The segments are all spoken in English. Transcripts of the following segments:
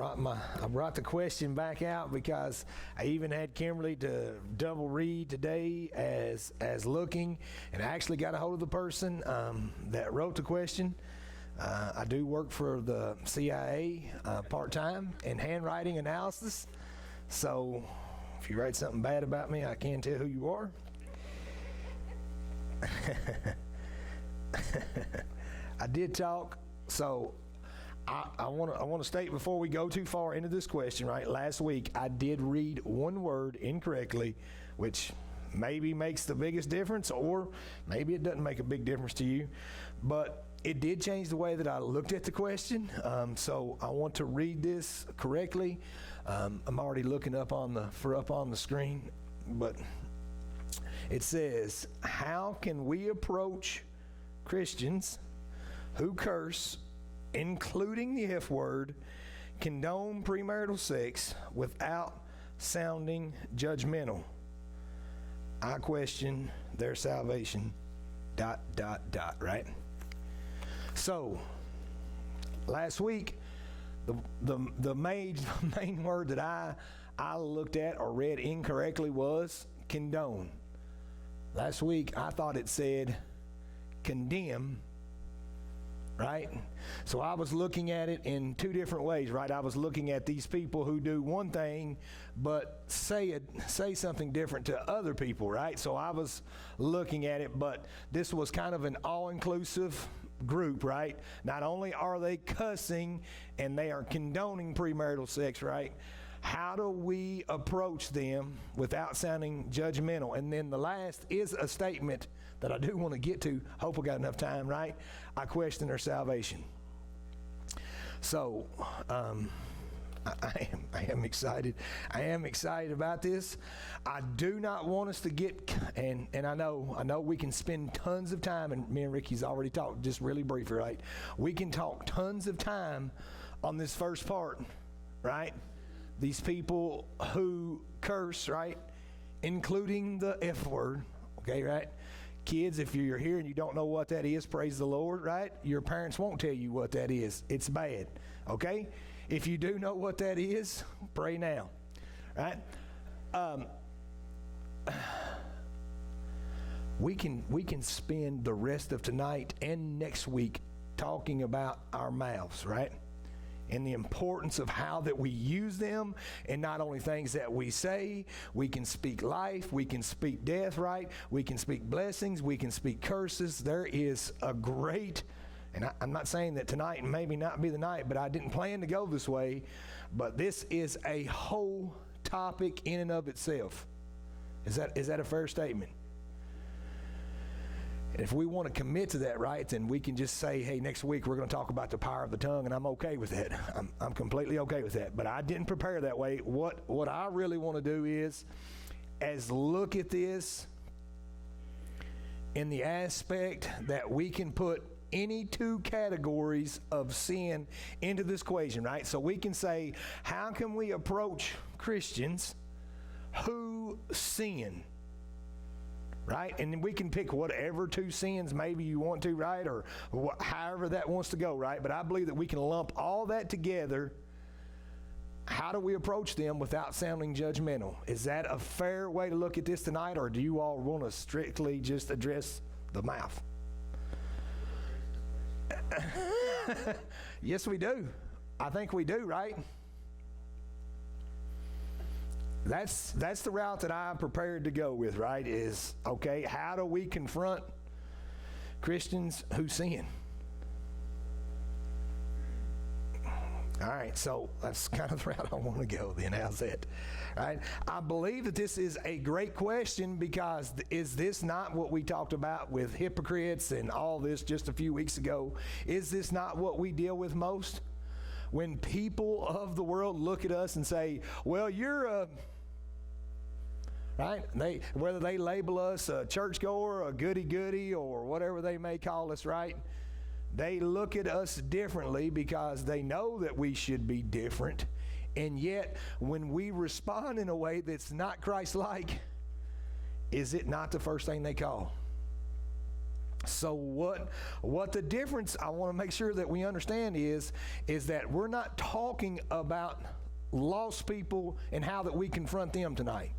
I brought the question back out because I even had Kimberly to double read today as looking, and I actually got a hold of the person that wrote the question. I do work for the CIA part-time in handwriting analysis, so if you write something bad about me, I can tell who you are. I did talk, so I want to state before we go too far into this question, right? Last week, I did read one word incorrectly, which maybe makes the biggest difference, or maybe it doesn't make a big difference to you. But it did change the way that I looked at the question. So I want to read this correctly. I'm already looking up on the screen, but it says, how can we approach Christians who curse, including the F word, condone premarital sex without sounding judgmental? I question their salvation, ... right? So, last week, the main word that I looked at or read incorrectly was condone. Last week, I thought it said condemn, right? So I was looking at it in two different ways, right? I was looking at these people who do one thing, but say something different to other people, right? So I was looking at it, but this was kind of an all-inclusive group, right? Not only are they cussing and they are condoning premarital sex, right? How do we approach them without sounding judgmental? And then the last is a statement that I do want to get to. Hope we got enough time, right? I question their salvation. So, I am excited. I am excited about this. I do not want us to get, and I know we can spend tons of time, and me and Ricky's already talked just really briefly, right? We can talk tons of time on this first part, right? These people who curse, right? Including the F word, okay, right? Kids, if you're here and you don't know what that is, praise the Lord, right? Your parents won't tell you what that is. It's bad, okay? If you do know what that is, pray now, right? We can spend the rest of tonight and next week talking about our mouths, right? And the importance of how that we use them, and not only things that we say. We can speak life, we can speak death, right? We can speak blessings, we can speak curses. There is a great, and I'm not saying that tonight maybe not be the night, but I didn't plan to go this way, but this is a whole topic in and of itself. Is that a fair statement? And if we want to commit to that, right, then we can just say, hey, next week we're going to talk about the power of the tongue, and I'm okay with that. I'm completely okay with that. But I didn't prepare that way. What I really want to do is look at this in the aspect that we can put any two categories of sin into this equation, right? So we can say, how can we approach Christians who sin? Right? And we can pick whatever two sins maybe you want to, right? Or however that wants to go, right? But I believe that we can lump all that together. How do we approach them without sounding judgmental? Is that a fair way to look at this tonight, or do you all want to strictly just address the mouth? Yes, we do. I think we do, right? That's the route that I'm prepared to go with, right? Is, okay, how do we confront Christians who sin? All right, so that's kind of the route I want to go then. How's that? All right, I believe that this is a great question, because is this not what we talked about with hypocrites and all this just a few weeks ago? Is this not what we deal with most? When people of the world look at us and say, well, you're a... right? Whether they label us a churchgoer, a goody-goody, or whatever they may call us, right? They look at us differently because they know that we should be different. And yet, when we respond in a way that's not Christ-like, is it not the first thing they call? So what the difference I want to make sure that we understand is that we're not talking about lost people and how that we confront them tonight.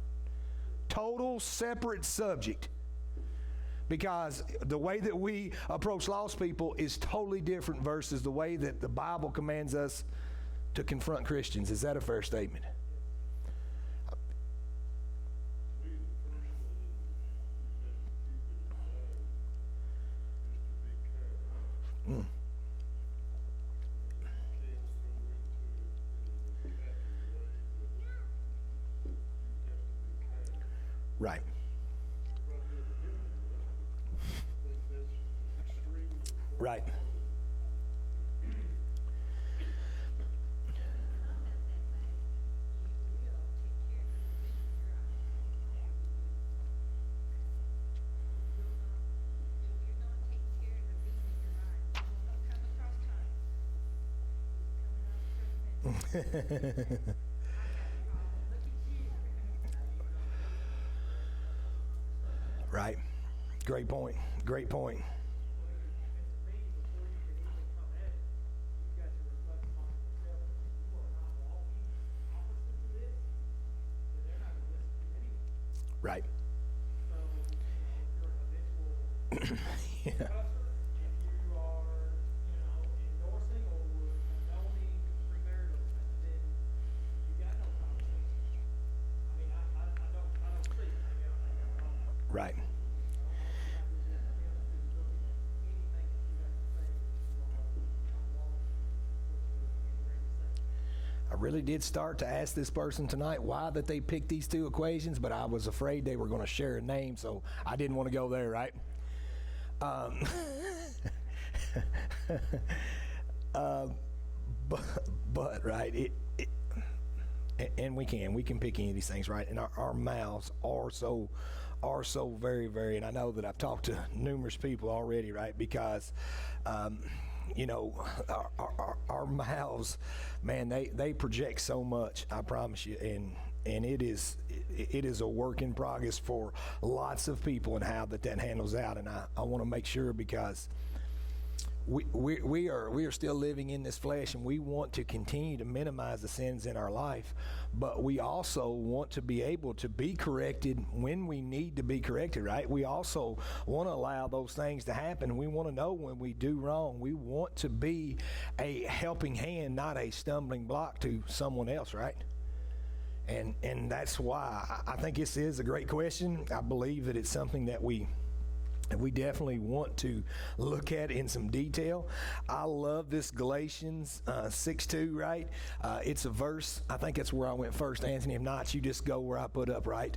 Total separate subject. Because the way that we approach lost people is totally different versus the way that the Bible commands us to confront Christians. Is that a fair statement? Mm. Right. Right. Right. Great point. Great point. Right. Yeah. Right. I really did start to ask this person tonight why that they picked these two equations, but I was afraid they were going to share a name, so I didn't want to go there, right? But right, and we can pick any of these things, right? And our mouths are so very, very, and I know that I've talked to numerous people already, right? Because, you know, our mouths, man, they project so much, I promise you, and it is a work in progress for lots of people and how that handles out. And I want to make sure, because we are still living in this flesh, and we want to continue to minimize the sins in our life, but we also want to be able to be corrected when we need to be corrected, right? We also want to allow those things to happen. We want to know when we do wrong. We want to be a helping hand, not a stumbling block to someone else, right? And that's why I think this is a great question. I believe that it's something that we definitely want to look at in some detail. I love this Galatians 6:2, right? It's a verse. I think that's where I went first, Anthony. If not, you just go where I put up, right?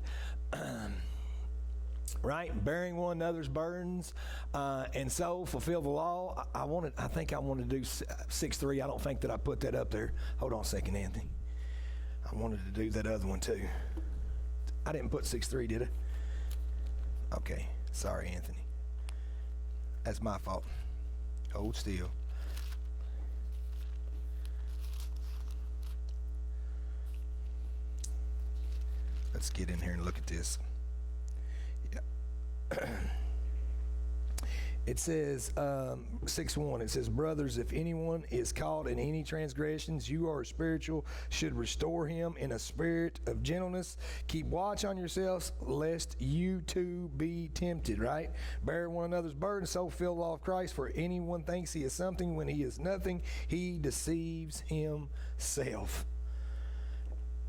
Right? Bearing one another's burdens, and so fulfill the law. I think I wanted to do 6:3. I don't think that I put that up there. Hold on a second, Anthony. I wanted to do that other one too. I didn't put 6:3, did I? Okay. Sorry, Anthony. That's my fault. Hold still. Let's get in here and look at this. Yeah. It says, 6:1, it says, brothers, if anyone is caught in any transgressions, you are spiritual, should restore him in a spirit of gentleness. Keep watch on yourselves, lest you too be tempted, right? Bear one another's burdens, so fulfill the law of Christ. For anyone thinks he is something when he is nothing, he deceives himself.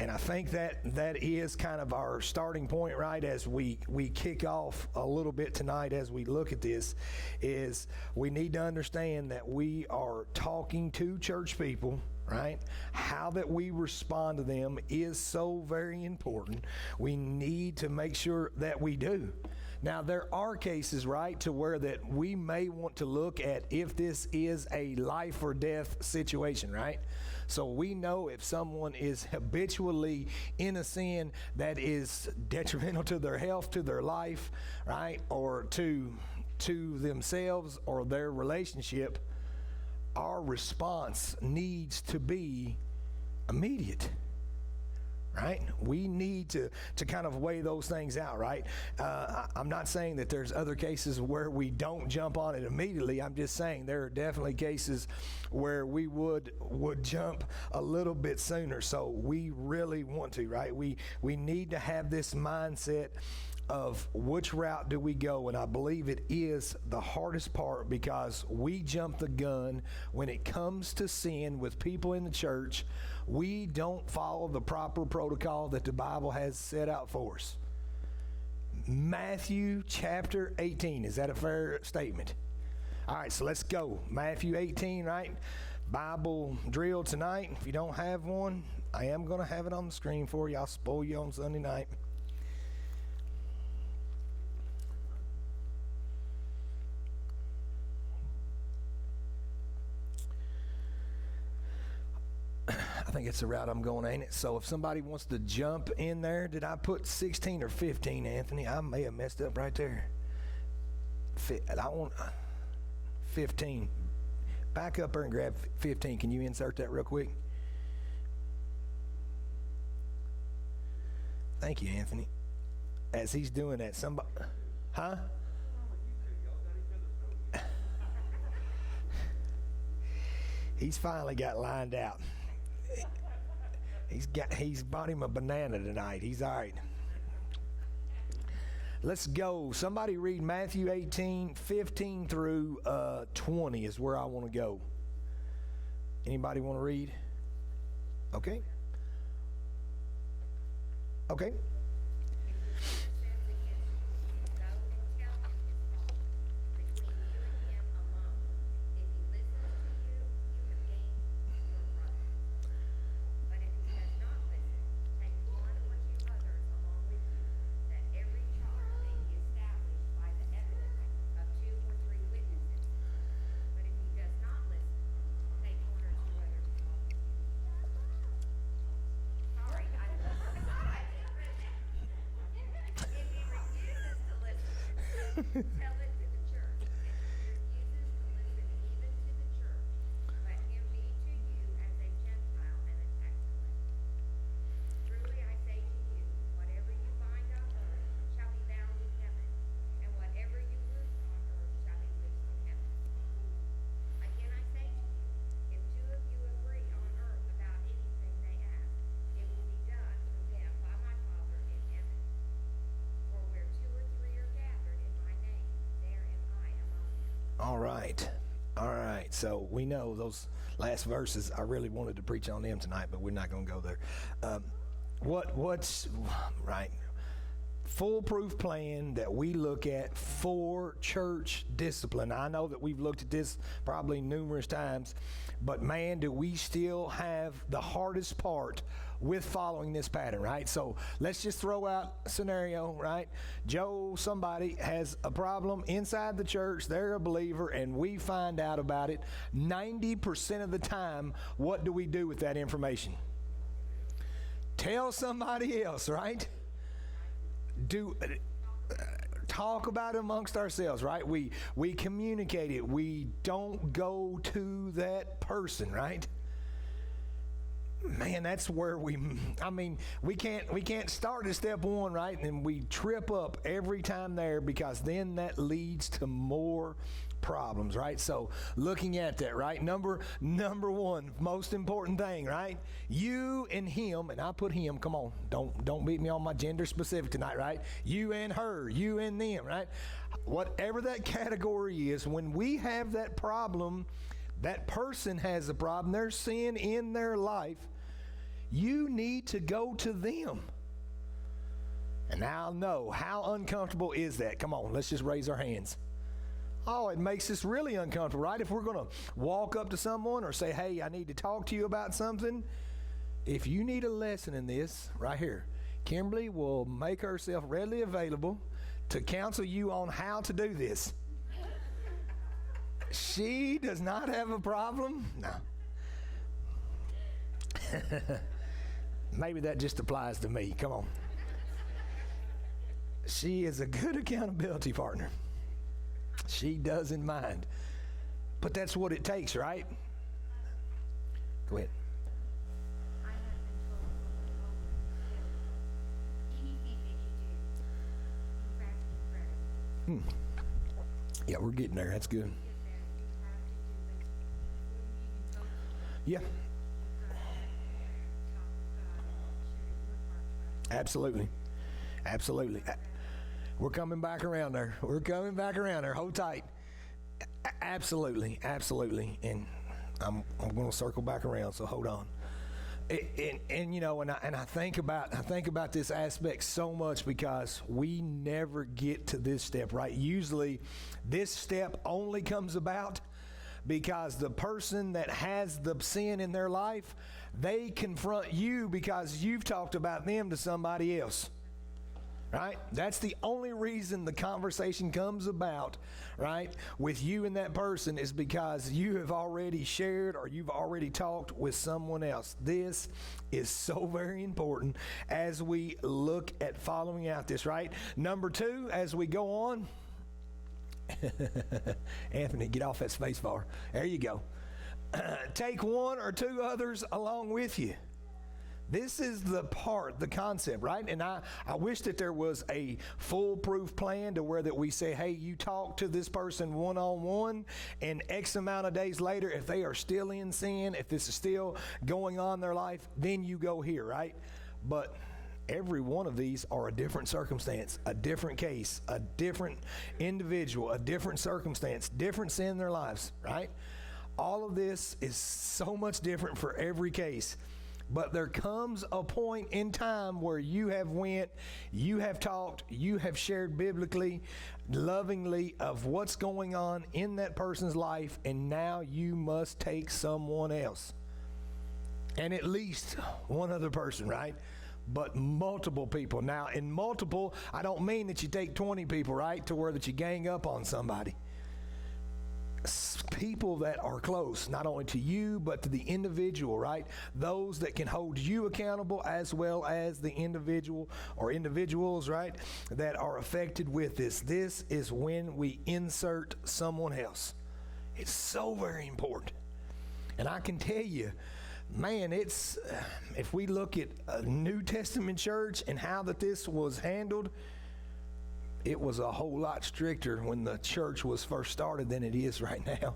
And I think that is kind of our starting point, right, as we kick off a little bit tonight as we look at this, is we need to understand that we are talking to church people, right? How that we respond to them is so very important. We need to make sure that we do. Now, there are cases, right, to where that we may want to look at if this is a life or death situation, right? So we know if someone is habitually in a sin that is detrimental to their health, to their life, right, or to themselves or their relationship, our response needs to be immediate, right? We need to kind of weigh those things out, right? I'm not saying that there's other cases where we don't jump on it immediately. I'm just saying there are definitely cases where we would jump a little bit sooner. So we really want to, right? We need to have this mindset of which route do we go, and I believe it is the hardest part because we jump the gun when it comes to sin with people in the church. We don't follow the proper protocol that the Bible has set out for us. Matthew chapter 18, is that a fair statement? All right, so let's go. Matthew 18, right? Bible drill tonight. If you don't have one, I am going to have it on the screen for you. I'll spoil you on Sunday night. I think it's the route I'm going, ain't it? So if somebody wants to jump in there, did I put 16 or 15, Anthony? I may have messed up right there. I want 15. Back up there and grab 15. Can you insert that real quick? Thank you, Anthony. As he's doing that, somebody... Huh? He's finally got lined out. He's bought him a banana tonight. He's all right. Let's go. Somebody read Matthew 18, 15 through 20 is where I want to go. Anybody want to read? Okay. Okay. Tell it to the church. And if he refuses to listen even to the church, let him be to you as a Gentile and a tax collector. Truly I say to you, whatever you bind on earth shall be bound in heaven, and whatever you loose on earth shall be loosed in heaven. Again I say to you, if two of you agree on earth about anything they ask, it will be done for them by my Father in heaven. For where two or three are gathered in my name, there am I among them. All right. So we know those last verses. I really wanted to preach on them tonight, but we're not going to go there. What's right? Foolproof plan that we look at for church discipline. I know that we've looked at this probably numerous times, but man, do we still have the hardest part with following this pattern, right? So let's just throw out a scenario, right? Joe, somebody has a problem inside the church, they're a believer, and we find out about it. 90% of the time, what do we do with that information? Tell somebody else, right? Talk about it amongst ourselves, right? We communicate it. We don't go to that person, right? Man, that's where we can't start at step one, right? And we trip up every time there because then that leads to more problems, right? So looking at that, right? Number one, most important thing, right? You and him, and I put him, come on, don't beat me on my gender specific tonight, right? You and her, you and them, right? Whatever that category is, when we have that problem, that person has a problem, there's sin in their life, you need to go to them. And now know, how uncomfortable is that? Come on, let's just raise our hands. Oh, it makes us really uncomfortable, right? If we're going to walk up to someone or say, hey, I need to talk to you about something. If you need a lesson in this, right here, Kimberly will make herself readily available to counsel you on how to do this. She does not have a problem. No. Maybe that just applies to me. Come on. She is a good accountability partner. She doesn't mind. But that's what it takes, right? Go ahead. I have been told from the moment Yeah, we're getting there. That's good. is that you have to do this before you even go to Yeah, God, talk with God and share your heart, right? absolutely. Absolutely. We're coming back around there. We're coming back around there. Hold tight. Absolutely. Absolutely. And I'm going to circle back around, so hold on. And you know, and I think about this aspect so much because we never get to this step, right? Usually this step only comes about because the person that has the sin in their life, they confront you because you've talked about them to somebody else. Right? That's the only reason the conversation comes about, right, with you and that person is because you have already shared or you've already talked with someone else. This is so very important as we look at following out this, right? Number 2, as we go on, Anthony, get off that space bar. There you go. Take 1 or 2 others along with you. This is the concept, right? And I wish that there was a foolproof plan to where that we say, hey, you talk to this person one-on-one, and X amount of days later, if they are still in sin, if this is still going on in their life, then you go here, right? But every one of these are a different circumstance, a different case, a different individual, a different circumstance, different sin in their lives, right? All of this is so much different for every case. But there comes a point in time where you have went, you have talked, you have shared biblically, lovingly of what's going on in that person's life, and now you must take someone else. And at least one other person, right? But multiple people. Now, in multiple, I don't mean that you take 20 people, right, to where that you gang up on somebody. People that are close, not only to you, but to the individual, right? Those that can hold you accountable as well as the individual or individuals, right, that are affected with this. This is when we insert someone else. It's so very important. And I can tell you, man, it's, if we look at a New Testament church and how that this was handled, it was a whole lot stricter when the church was first started than it is right now.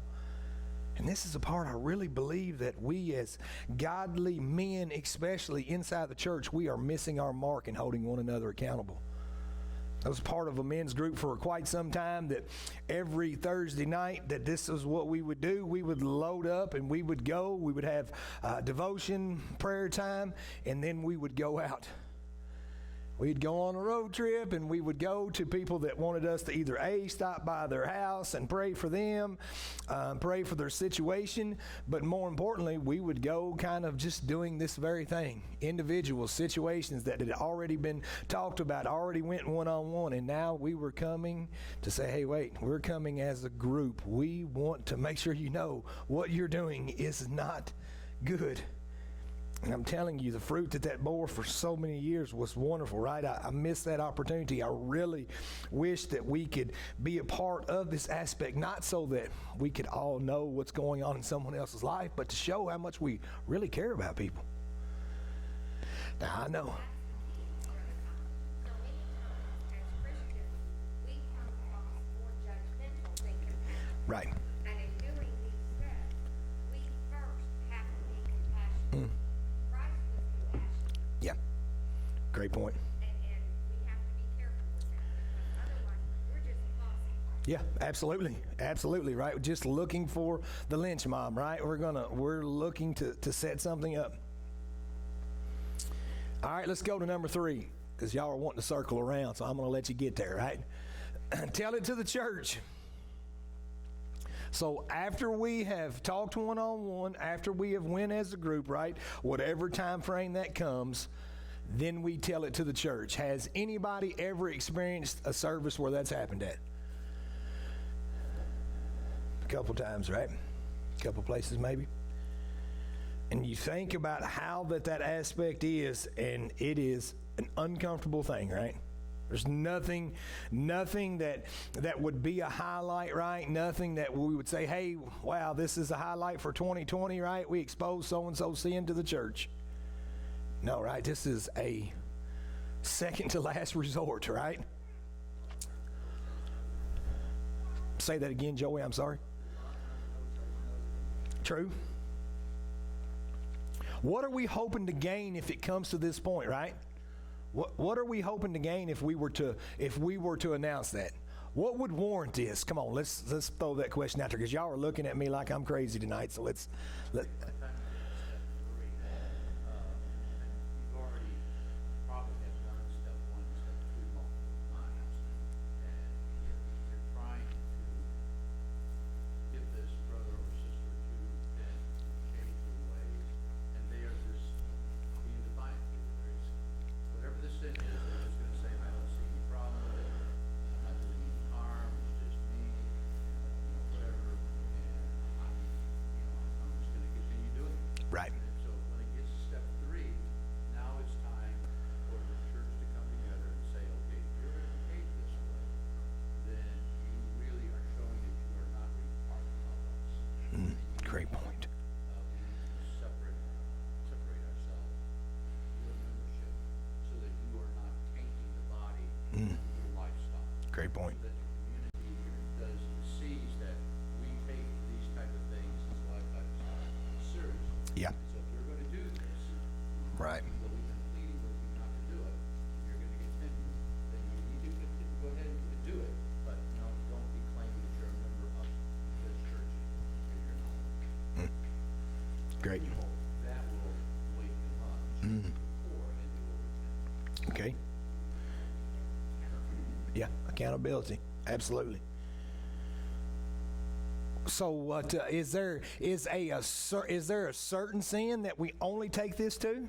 And this is a part I really believe that we as godly men, especially inside the church, we are missing our mark in holding one another accountable. I was part of a men's group for quite some time that every Thursday night that this is what we would do. We would load up and we would go. We would have devotion, prayer time, and then we would go out. We'd go on a road trip and we would go to people that wanted us to either stop by their house and pray for them, pray for their situation, but more importantly, we would go kind of just doing this very thing. Individual situations that had already been talked about, already went one-on-one, and now we were coming to say, hey, wait, we're coming as a group. We want to make sure you know what you're doing is not good. And I'm telling you, the fruit that bore for so many years was wonderful, right? I missed that opportunity. I really wish that we could be a part of this aspect, not so that we could all know what's going on in someone else's life, but to show how much we really care about people. Now, I know. So anytime, as Christians, we come across more judgmental than compassionate. Right. And in doing these steps, we first have to be compassionate. Christ was compassionate, Yeah. Great point. and we have to be careful with that, because otherwise, we're just causing. Yeah, absolutely. Absolutely, right? Just looking for the lynch mob, right? We're looking to set something up. All right, let's go to number 3, because y'all are wanting to circle around, so I'm going to let you get there, right? Tell it to the church. So after we have talked one-on-one, after we have went as a group, right, whatever time frame that comes, then we tell it to the church. Has anybody ever experienced a service where that's happened at? A couple times, right? A couple places maybe. And you think about how that aspect is, and it is an uncomfortable thing, right? There's nothing that would be a highlight, right? Nothing that we would say, hey, wow, this is a highlight for 2020, right? We exposed so-and-so sin to the church. No, right? This is a second to last resort, right? Say that again, Joey, I'm sorry. True. What are we hoping to gain if it comes to this point, right? What are we hoping to gain if we were to announce that? What would warrant this? Come on, let's throw that question out there because y'all are looking at me like I'm crazy tonight. So let. You've already probably have done step 1, step 2 multiple times, and you're trying to give this brother or sister to then change their ways, and they are just being defiant with it. There's whatever the sin is, they're just going to say, I don't see any problem with it. I'm not doing any harm. It's just me, whatever, and I'm just going to continue doing it. Right. And so when it gets to step 3, now it's time for the church to come together and say, okay, if you're going to behave this way, then you really are showing that you are not really part of us. Great point. We need to separate ourselves, your membership, so that you are not tainting the body with your lifestyle. Great point. That the community here sees that we take these type of things, these lifestyle seriously. Yeah. So if you're going to do this, Right. but we've been pleading with you not to do it, you're going to continue, then you need to go ahead and do it, but no, don't be claiming that you're a member of this church if you're not. Great. That will wake them up, to the core, and they will repent. Okay. Yeah, accountability. Absolutely. So, what is there a certain sin that we only take this to?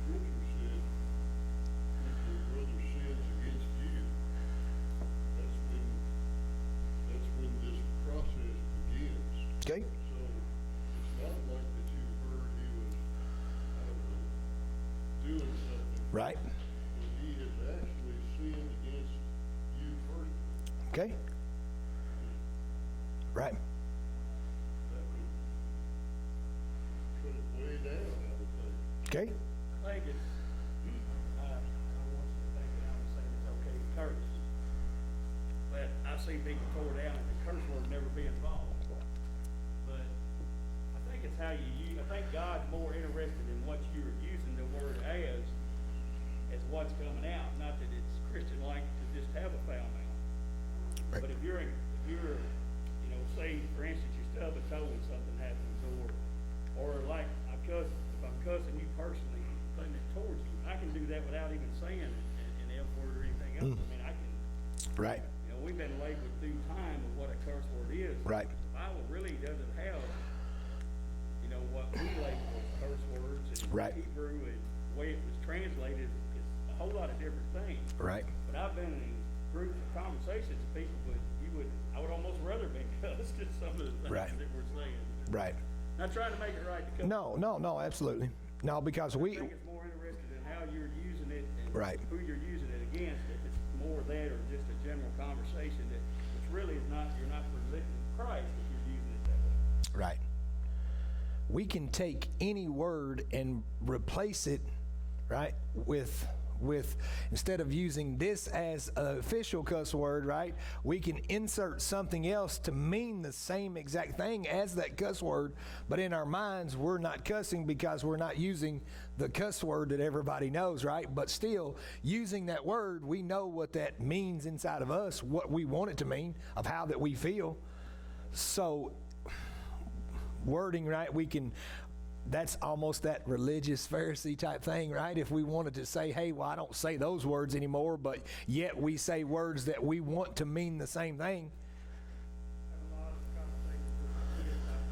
Scripture said, if your brother sins against you, that's when this process begins. Okay. So it's not like that you heard he was, I don't know, doing something, Right. but he has actually sinned against you personally. Okay. Right. That would put it way down, I would think. Okay. I think it's, I don't want you to think that I'm saying it's okay to curse. But I've seen people tore down and the curse word never be involved. But I think it's how you use, I think God's more interested in what you're using the word as what's coming out. Not that it's Christian-like to just have a foul mouth. Right. But if you're, say, for instance, you stub a toe and something happens, or like if I'm cussing you personally, putting it towards you, I can do that without even saying an F word or anything else. I mean, I can, Right. we've been labeled through time of what a curse word is. Right. The Bible really doesn't have, what we label as curse words and Right. Hebrew and the way it was translated is a whole lot of different things. Right. But I've been in groups of conversations and people I would almost rather be cussed at some of the things Right. that we're saying. Right. Not trying to make it right to cuss. No, absolutely. No, because I we, think it's more interested in how you're using it and Right. who you're using it against. If it's more that or just a general conversation which really is not, you're not presenting Christ if you're using it that way. right. We can take any word and replace it, right, with instead of using this as an official cuss word, right, we can insert something else to mean the same exact thing as that cuss word, but in our minds we're not cussing because we're not using the cuss word that everybody knows, right? But still, using that word, we know what that means inside of us, what we want it to mean, of how that we feel. So wording, right, that's almost that religious Pharisee type thing, right? If we wanted to say, hey, well, I don't say those words anymore, but yet we say words that we want to mean the same thing. Have a lot of conversations with my kids about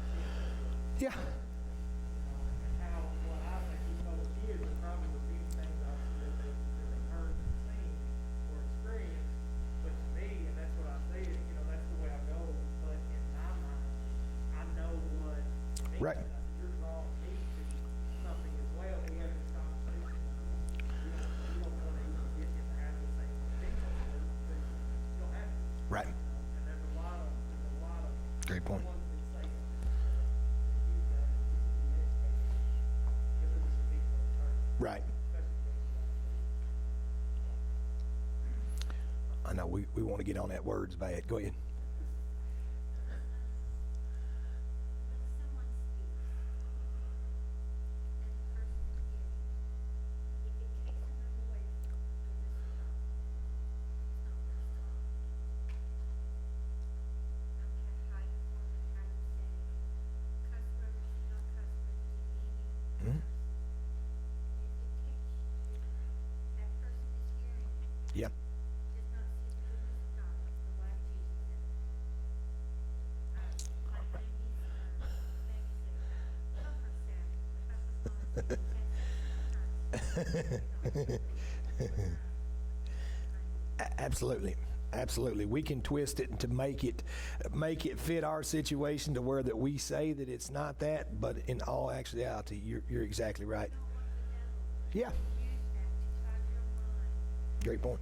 the Yeah. and how what I think we told kids is probably would be things that they've heard and seen or experienced. But to me, and that's what I said, that's the way I go. But in my mind, I know what it means. Right. You're drawing me to something as well. We have this conversation. You don't want to even get in the habit of saying people, because you don't have to. Right. And there's a lot of Great point. ones that say it. You got to be educated. Because it's people in church. Right. we want to get on that words bad. Go ahead. When someone speaks, and the person is hearing, if it takes them away from the goodness of God, it's not worth it. I don't care how you form it, how you say it, cuss words, not cuss words, demeaning. Mhm. If it takes you, that person is hearing it, Yeah. does not see the goodness of God, the life Jesus in it. Like Randy's, Absolutely. Absolutely. We can twist it to make it fit our situation to where that we say that it's not that, but in all actuality, you're exactly right. Yeah. Use that to cloud your mind. Great point.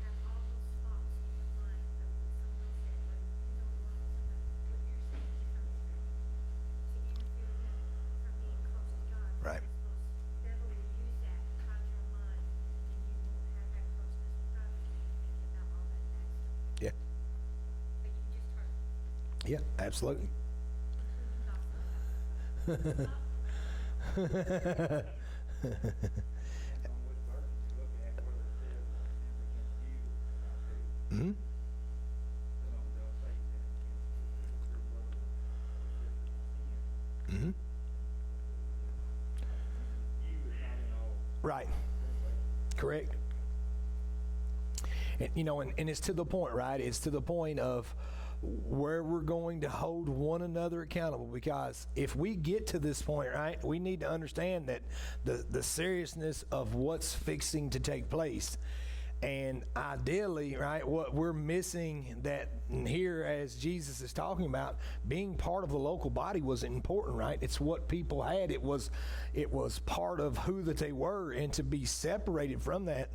Have all those thoughts in your mind of what someone said, or you don't want somebody, what you're saying to some degree, to interfere with from being close to God. Right. Because devil will use that to cloud your mind, and you won't have that closeness with God because you're thinking about all that bad stuff. Yeah. But you just heard, Yeah, absolutely. including gospel. On which verse you look at, whether it says sinned against you or not you. Hmm. Some of them they'll say sinned against your brother or sister sin. Hmm. You is not in all. Right. Correct. And, and it's to the point, right? It's to the point of where we're going to hold one another accountable, because if we get to this point, right, we need to understand that the seriousness of what's fixing to take place. And ideally, right, what we're missing that here, as Jesus is talking about, being part of the local body was important, right? It's what people had. It was part of who that they were, and to be separated from that,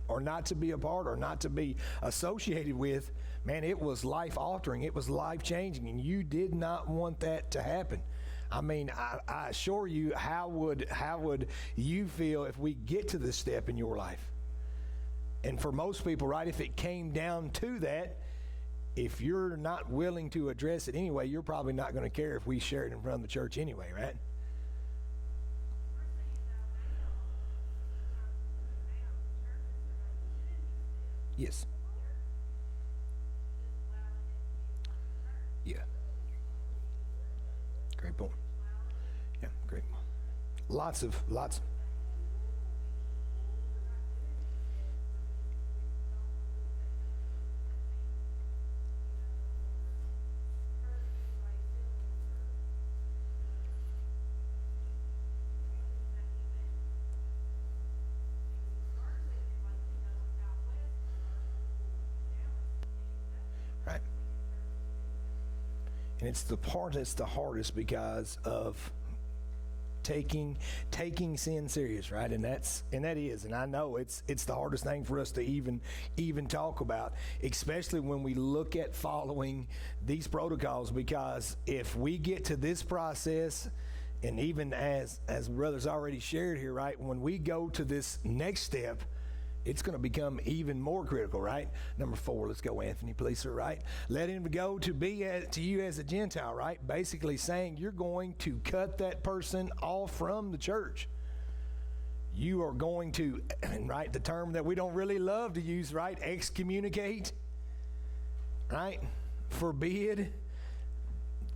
or not to be a part, or not to be associated with, man, it was life altering. It was life changing, and you did not want that to happen. I mean, I assure you, how would you feel if we get to this step in your life? And for most people, right, if it came down to that, if you're not willing to address it anyway, you're probably not going to care if we share it in front of the church anyway, right? Yes. Yeah. Great point. Yeah, great. Lots. Right. And it's the part that's the hardest because of taking sin serious, right? And that is, and I know it's the hardest thing for us to even talk about, especially when we look at following these protocols, because if we get to this process, and even as brothers already shared here, right, when we go to this next step, it's going to become even more critical, right? Number 4, let's go, Anthony, please, sir, right? Let him go to you as a Gentile, right? Basically saying you're going to cut that person off from the church. You are going to, right, the term that we don't really love to use, right? Excommunicate, right? Forbid,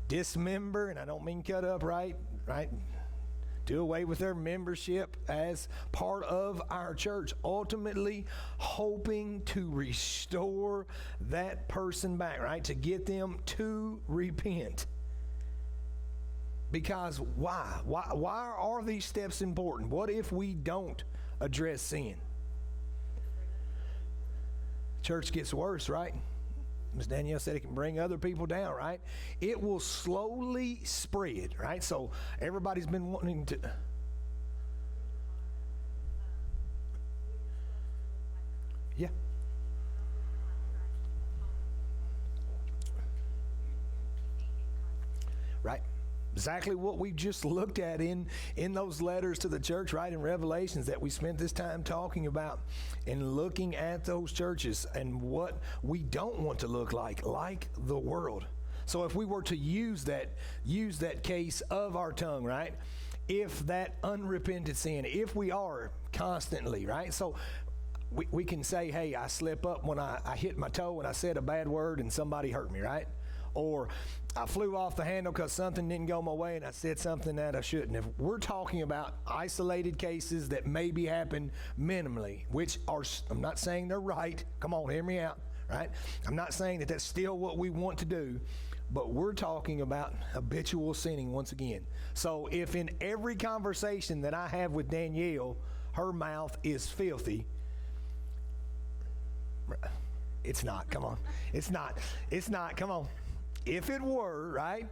dismember, and I don't mean cut up, right? Right? Do away with their membership as part of our church, ultimately hoping to restore that person back, right? To get them to repent. Because why? Why are these steps important? What if we don't address sin? Church gets worse, right? Ms. Danielle said it can bring other people down, right? It will slowly spread, right? So everybody's been wanting to... Yeah. Right. exactly what we just looked at in those letters to the church, right, in Revelations, that we spent this time talking about and looking at those churches and what we don't want to look like the world. So if we were to use that case of our tongue, right, if that unrepented sin, if we are constantly, right, so we can say, hey, I slip up when I hit my toe and I said a bad word and somebody hurt me, right? Or I flew off the handle because something didn't go my way and I said something that I shouldn't have. We're talking about isolated cases that maybe happen minimally, which are, I'm not saying they're right. Come on, hear me out, right? I'm not saying that that's still what we want to do, but we're talking about habitual sinning once again. So if in every conversation that I have with Danielle, her mouth is filthy, it's not, come on. It's not, come on. If it were, right?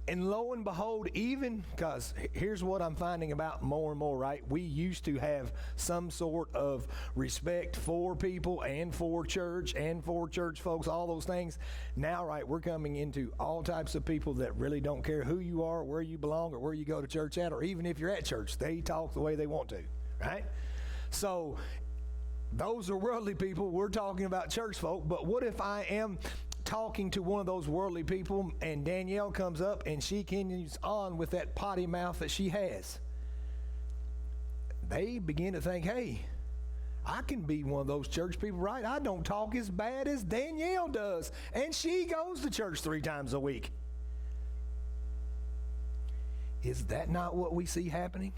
And lo and behold, even, because here's what I'm finding about more and more, right? We used to have some sort of respect for people and for church folks, all those things. Now, right, we're coming into all types of people that really don't care who you are, where you belong, or where you go to church at, or even if you're at church, they talk the way they want to, right? So those are worldly people. We're talking about church folk. But what if I am talking to one of those worldly people and Danielle comes up and she continues on with that potty mouth that she has? They begin to think, hey, I can be one of those church people, right? I don't talk as bad as Danielle does. And she goes to church 3 times a week. Is that not what we see happening?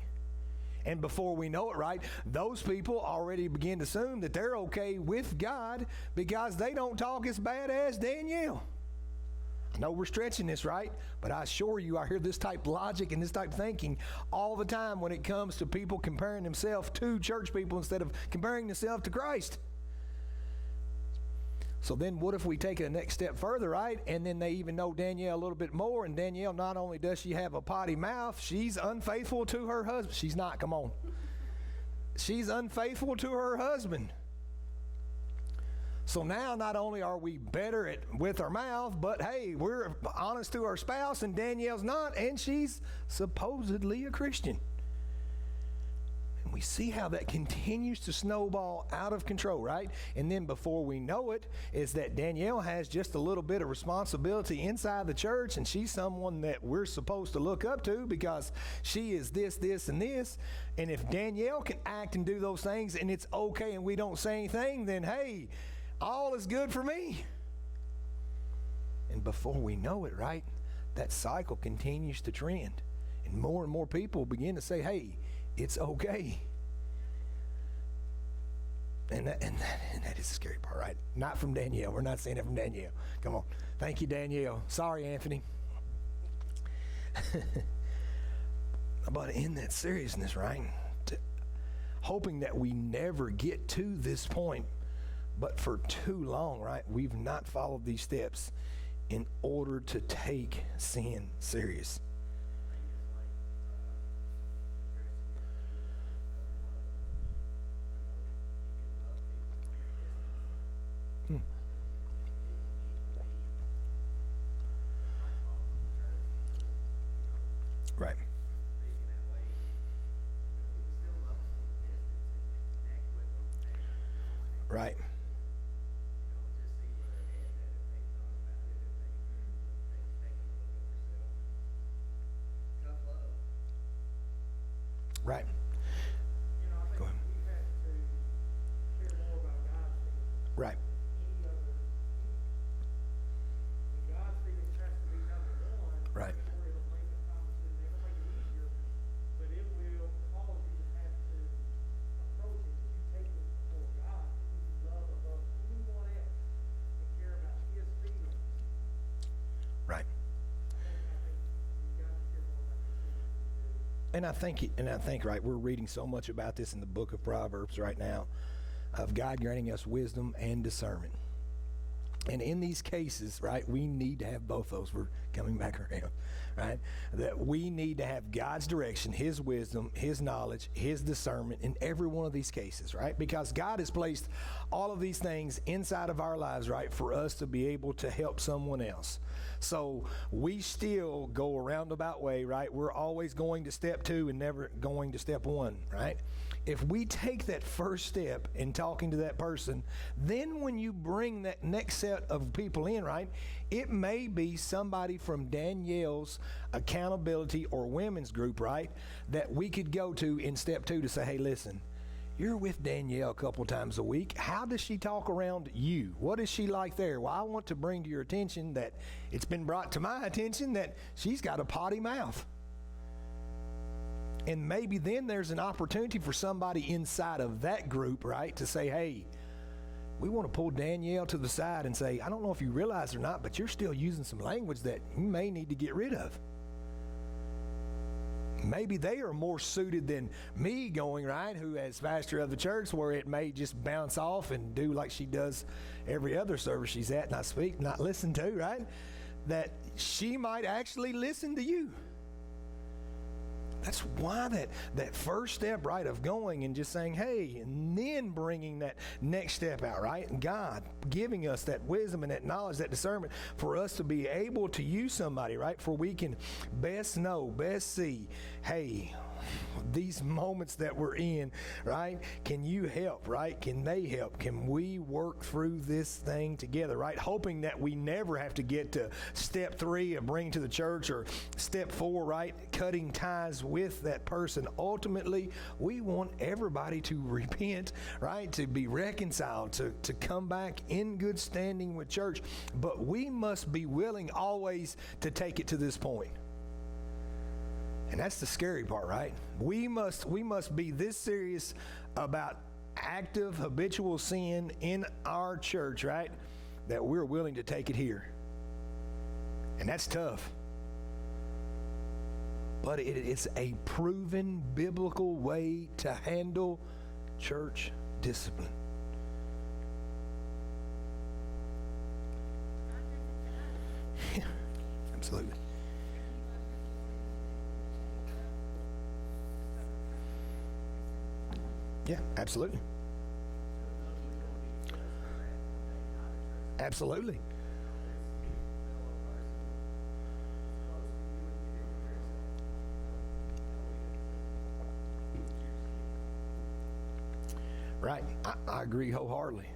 And before we know it, right, those people already begin to assume that they're okay with God because they don't talk as bad as Danielle. I know we're stretching this, right? But I assure you, I hear this type of logic and this type of thinking all the time when it comes to people comparing themselves to church people instead of comparing themselves to Christ. So then what if we take it a next step further, right? And then they even know Danielle a little bit more. And Danielle, not only does she have a potty mouth, she's unfaithful to her husband. She's not, come on. She's unfaithful to her husband. So now not only are we better with our mouth, but hey, we're honest to our spouse and Danielle's not, and she's supposedly a Christian. We see how that continues to snowball out of control, right? And then before we know it, is that Danielle has just a little bit of responsibility inside the church, and she's someone that we're supposed to look up to because she is this, this, and this. And if Danielle can act and do those things and it's okay and we don't say anything, then hey, all is good for me. And before we know it, right, that cycle continues to trend. And more people begin to say, hey, it's okay. And that is the scary part, right? Not from Danielle. We're not saying it from Danielle. Come on. Thank you, Danielle. Sorry, Anthony. But in that seriousness, right? Hoping that we never get to this point, but for too long, right? We've not followed these steps in order to take sin serious. Right. Right. Right. You know, I Go think ahead. we have to care more about God's feelings Right. than any other. And God's feelings has to be number one. Right. Before it'll make the conversation, it'll make it easier, but it will cause you to have to approach it. If you take this before God, who you love above anyone else, and care about His feelings, Right. I think we've got to care more about His feelings than we do. And I think, right, we're reading so much about this in the book of Proverbs right now, of God granting us wisdom and discernment. And in these cases, right, we need to have both those. We're coming back around, right? That we need to have God's direction, His wisdom, His knowledge, His discernment in every one of these cases, right? Because God has placed all of these things inside of our lives, right, for us to be able to help someone else. So we still go a roundabout way, right? We're always going to step 2 and never going to step 1, right? If we take that first step in talking to that person, then when you bring that next set of people in, right, it may be somebody from Danielle's accountability or women's group, right, that we could go to in step 2 to say, hey, listen, you're with Danielle a couple times a week. How does she talk around you? What is she like there? Well, I want to bring to your attention that it's been brought to my attention that she's got a potty mouth. And maybe then there's an opportunity for somebody inside of that group, right, to say, hey, we want to pull Danielle to the side and say, I don't know if you realize or not, but you're still using some language that you may need to get rid of. Maybe they are more suited than me going, right, who as pastor of the church, where it may just bounce off and do like she does every other service she's at, not speak, not listen to, right, that she might actually listen to you. That's why that first step, right, of going and just saying, hey, and then bringing that next step out, right? And God giving us that wisdom and that knowledge, that discernment for us to be able to use somebody, right? For we can best know, best see, hey, these moments that we're in, right? Can you help, right? Can they help? Can we work through this thing together, right? Hoping that we never have to get to step 3 of bringing to the church, or step 4, right? Cutting ties with that person. Ultimately, we want everybody to repent, right? To be reconciled, to come back in good standing with church. But we must be willing always to take it to this point. And that's the scary part, right? We must be this serious about active, habitual sin in our church, right? That we're willing to take it here. And that's tough. But it's a proven biblical way to handle church discipline. Yeah, absolutely. Yeah, absolutely. Absolutely. Right. I agree wholeheartedly.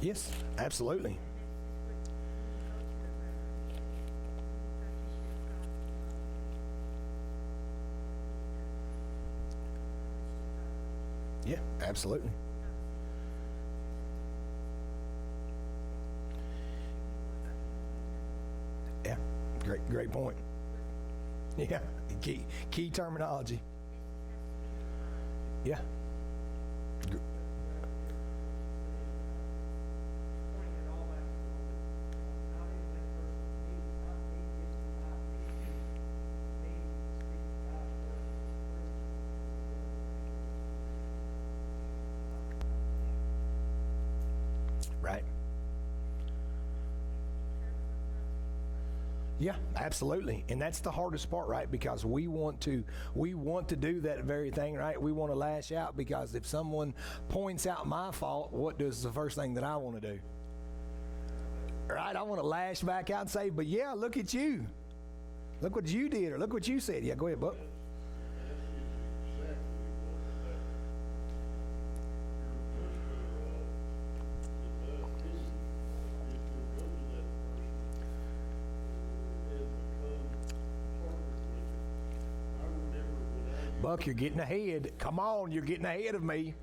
Yes, absolutely. Yeah, absolutely. Yeah, great point. Yeah, key terminology. Yeah. Right. Yeah, absolutely. And that's the hardest part, right? Because we want to do that very thing, right? We want to lash out, because if someone points out my fault, what does the first thing that I want to do? Right? I want to lash back out and say, but yeah, look at you. Look what you did, or look what you said. Yeah, go ahead, Buck. Buck, you're getting ahead. Come on, you're getting ahead of me.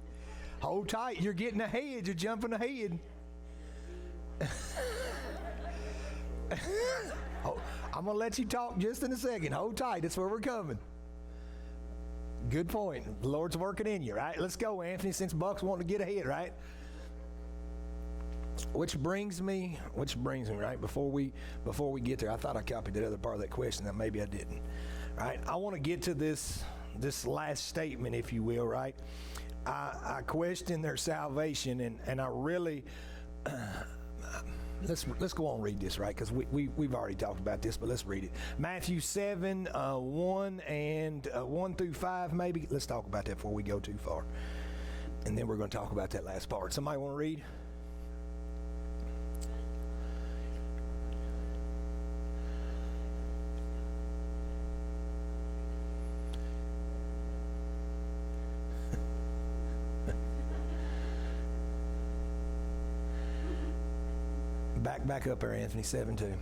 Hold tight. You're getting ahead. You're jumping ahead. I'm going to let you talk just in a second. Hold tight. That's where we're coming. Good point. The Lord's working in you, right? Let's go, Anthony, since Buck's wanting to get ahead, right? Which brings me, right? Before we get there, I thought I copied that other part of that question. That maybe I didn't. Right? I want to get to this last statement, if you will, right? I question their salvation, and I really, let's go on and read this, right? Because we've already talked about this, but let's read it. Matthew 7, 1 and 1 through 5, maybe. Let's talk about that before we go too far. And then we're going to talk about that last part. Somebody want to read? Back up there, Anthony, 7:2.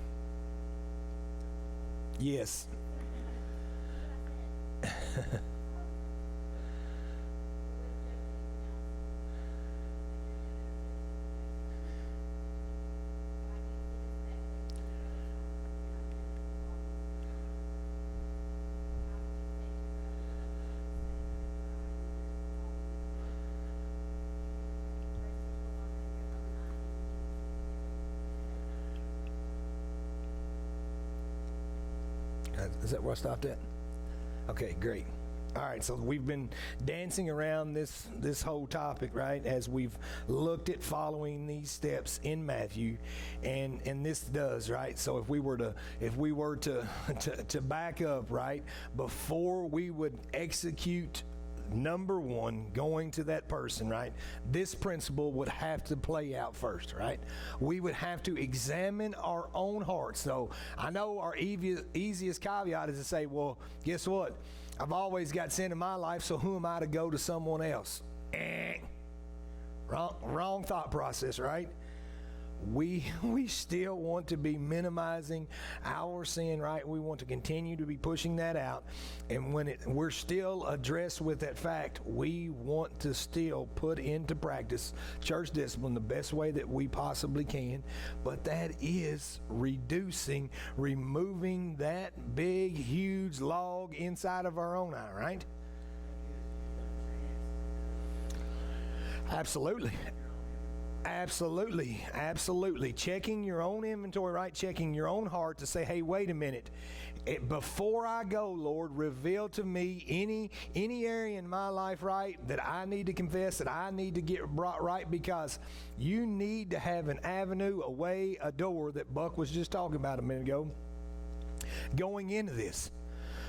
Yes. Is that where I stopped at? Okay, great. All right, so we've been dancing around this whole topic, right, as we've looked at following these steps in Matthew, and this does, right? So if we were to back up, right, before we would execute number one, going to that person, right? This principle would have to play out first, right? We would have to examine our own hearts. So I know our easiest caveat is to say, well, guess what? I've always got sin in my life, so who am I to go to someone else? Wrong thought process, right? We still want to be minimizing our sin, right? We want to continue to be pushing that out. And when we're still addressed with that fact, we want to still put into practice church discipline the best way that we possibly can. But that is removing that big, huge log inside of our own eye, right? Absolutely. Absolutely. Checking your own inventory, right? Checking your own heart to say, hey, wait a minute. Before I go, Lord, reveal to me any area in my life, right, that I need to confess, that I need to get brought right, because you need to have an avenue, a way, a door that Buck was just talking about a minute ago, going into this.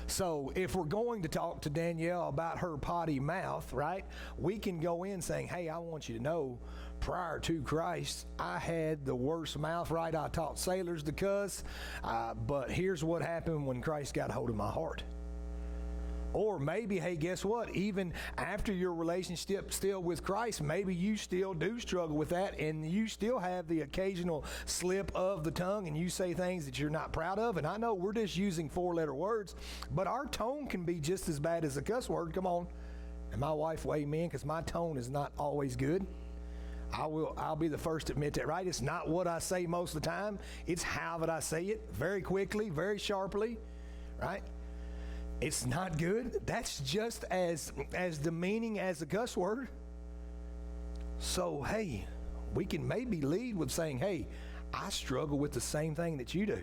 So if we're going to talk to Danielle about her potty mouth, right, we can go in saying, hey, I want you to know, prior to Christ, I had the worst mouth, right? I taught sailors to cuss, but here's what happened when Christ got a hold of my heart. Or maybe, hey, guess what? Even after your relationship still with Christ, maybe you still do struggle with that, and you still have the occasional slip of the tongue, and you say things that you're not proud of. And I know we're just using 4-letter words, but our tone can be just as bad as a cuss word. Come on. And my wife will amen, because my tone is not always good. I'll be the first to admit that, right? It's not what I say most of the time. It's how that I say it, very quickly, very sharply, right? It's not good. That's just as demeaning as a cuss word. So, hey, we can maybe lead with saying, hey, I struggle with the same thing that you do.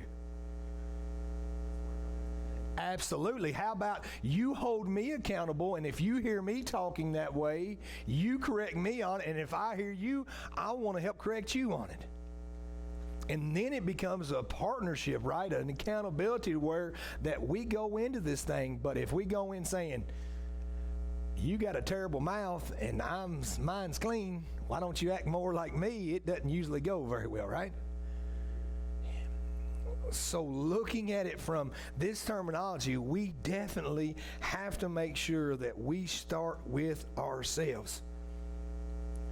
Absolutely. How about you hold me accountable, and if you hear me talking that way, you correct me on it, and if I hear you, I want to help correct you on it. And then it becomes a partnership, right? An accountability where that we go into this thing. But if we go in saying, you got a terrible mouth and mine's clean, why don't you act more like me? It doesn't usually go very well, right? So looking at it from this terminology, we definitely have to make sure that we start with ourselves.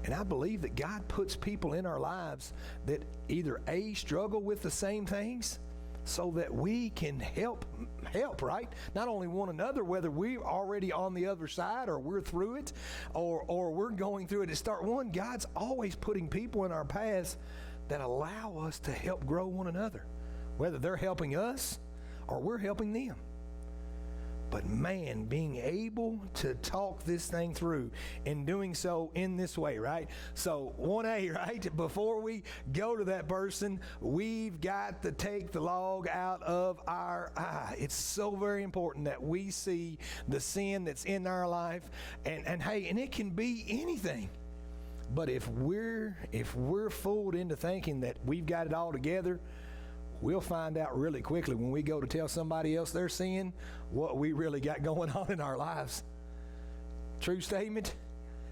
And I believe that God puts people in our lives that either A, struggle with the same things, so that we can help, right? Not only one another, whether we're already on the other side or we're through it or we're going through it at start one. God's always putting people in our paths that allow us to help grow one another, whether they're helping us or we're helping them. But man, being able to talk this thing through and doing so in this way, right? So 1A, right? Before we go to that person, we've got to take the log out of our eye. It's so very important that we see the sin that's in our life. And hey, and it can be anything. But if we're fooled into thinking that we've got it all together, we'll find out really quickly when we go to tell somebody else they're seeing what we really got going on in our lives. True statement.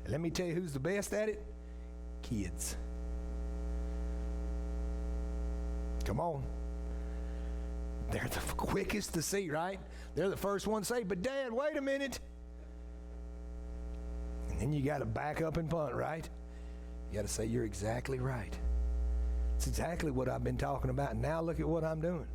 Let me tell you who's the best at it. Kids. Come on. They're the quickest to see, right? They're the first ones to say, but Dad, wait a minute. And then you got to back up and punt, right? You got to say, you're exactly right. It's exactly what I've been talking about. And now look at what I'm doing.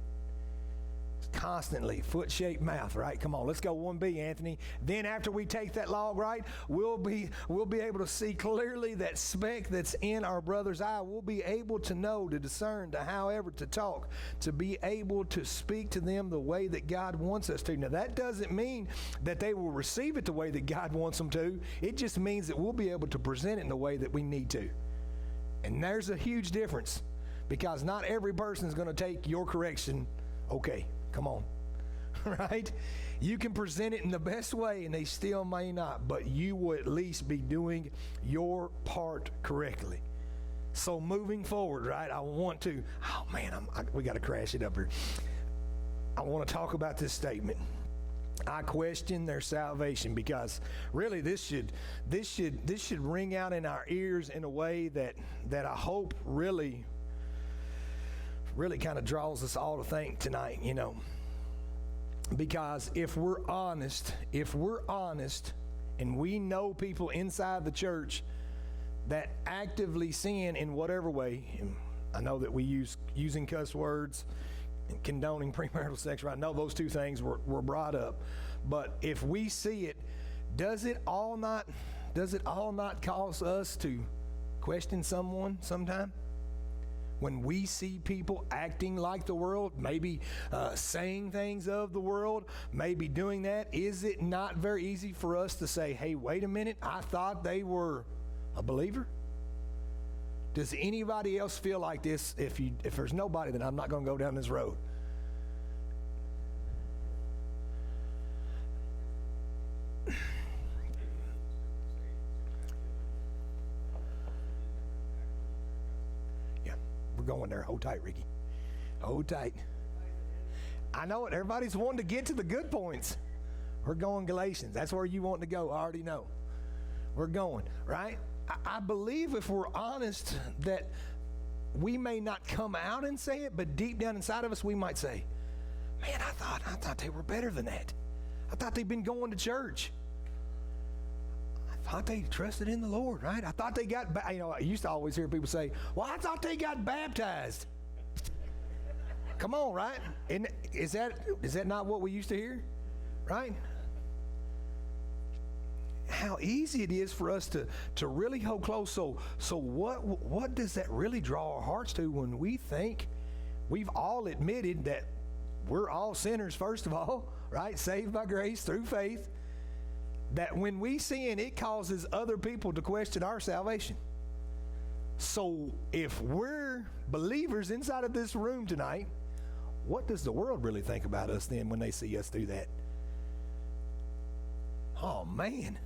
Constantly, foot-shaped mouth, right? Come on, let's go 1B, Anthony. Then after we take that log, right, we'll be able to see clearly that speck that's in our brother's eye. We'll be able to know, to discern, to however to talk, to be able to speak to them the way that God wants us to. Now, that doesn't mean that they will receive it the way that God wants them to. It just means that we'll be able to present it in the way that we need to. And there's a huge difference, because not every person is going to take your correction okay. Come on, right? You can present it in the best way and they still may not, but you will at least be doing your part correctly. So moving forward, right, I want to, we got to crash it up here. I want to talk about this statement. I question their salvation, because really this should ring out in our ears in a way that I hope really kind of draws us all to think tonight, you know. Because if we're honest, and we know people inside the church that actively sin in whatever way, and I know that we using cuss words and condoning premarital sex, right? I know those two things were brought up. But if we see it, does it all not cause us to question someone sometime? When we see people acting like the world, maybe saying things of the world, maybe doing that, is it not very easy for us to say, hey, wait a minute, I thought they were a believer? Does anybody else feel like this? If there's nobody, then I'm not going to go down this road. Going there. Hold tight, Ricky. Hold tight. I know it. Everybody's wanting to get to the good points. We're going Galatians. That's where you want to go. I already know. We're going, right? I believe if we're honest that we may not come out and say it, but deep down inside of us, we might say, man, I thought they were better than that. I thought they'd been going to church. I thought they trusted in the Lord, right? I thought they got, I used to always hear people say, well, I thought they got baptized. Come on, right? And is that not what we used to hear, right? How easy it is for us to really hold close. So what does that really draw our hearts to when we think we've all admitted that we're all sinners, first of all, right? Saved by grace through faith. That when we sin, it causes other people to question our salvation. So if we're believers inside of this room tonight, what does the world really think about us then when they see us do that? Oh man,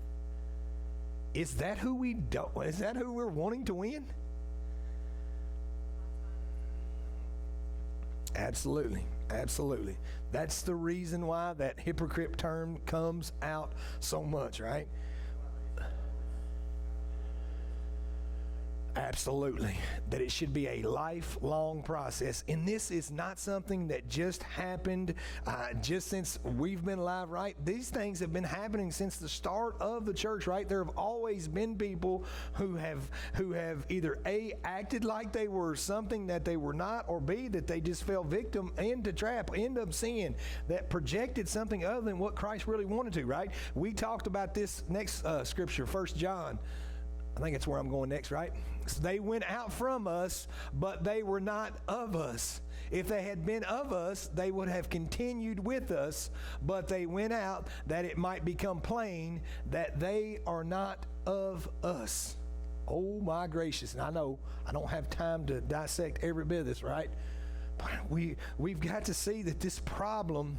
is that who we're wanting to win? Absolutely. Absolutely. That's the reason why that hypocrite term comes out so much, right? Absolutely. That it should be a lifelong process. And this is not something that just happened just since we've been alive, right? These things have been happening since the start of the church, right? There have always been people who have either A, acted like they were something that they were not, or B, that they just fell victim into trap, end up sin, that projected something other than what Christ really wanted to, right? We talked about this next scripture, 1 John. I think that's where I'm going next, right? So they went out from us, but they were not of us. If they had been of us, they would have continued with us, but they went out that it might become plain that they are not of us. Oh my gracious. And I know I don't have time to dissect every bit of this, right? But we've got to see that this problem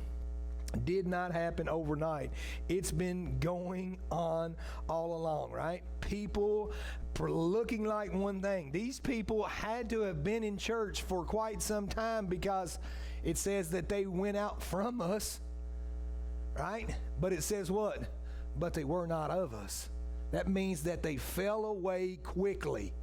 did not happen overnight. It's been going on all along, right? People looking like one thing. These people had to have been in church for quite some time because it says that they went out from us, right? But it says what? But they were not of us. That means that they fell away quickly.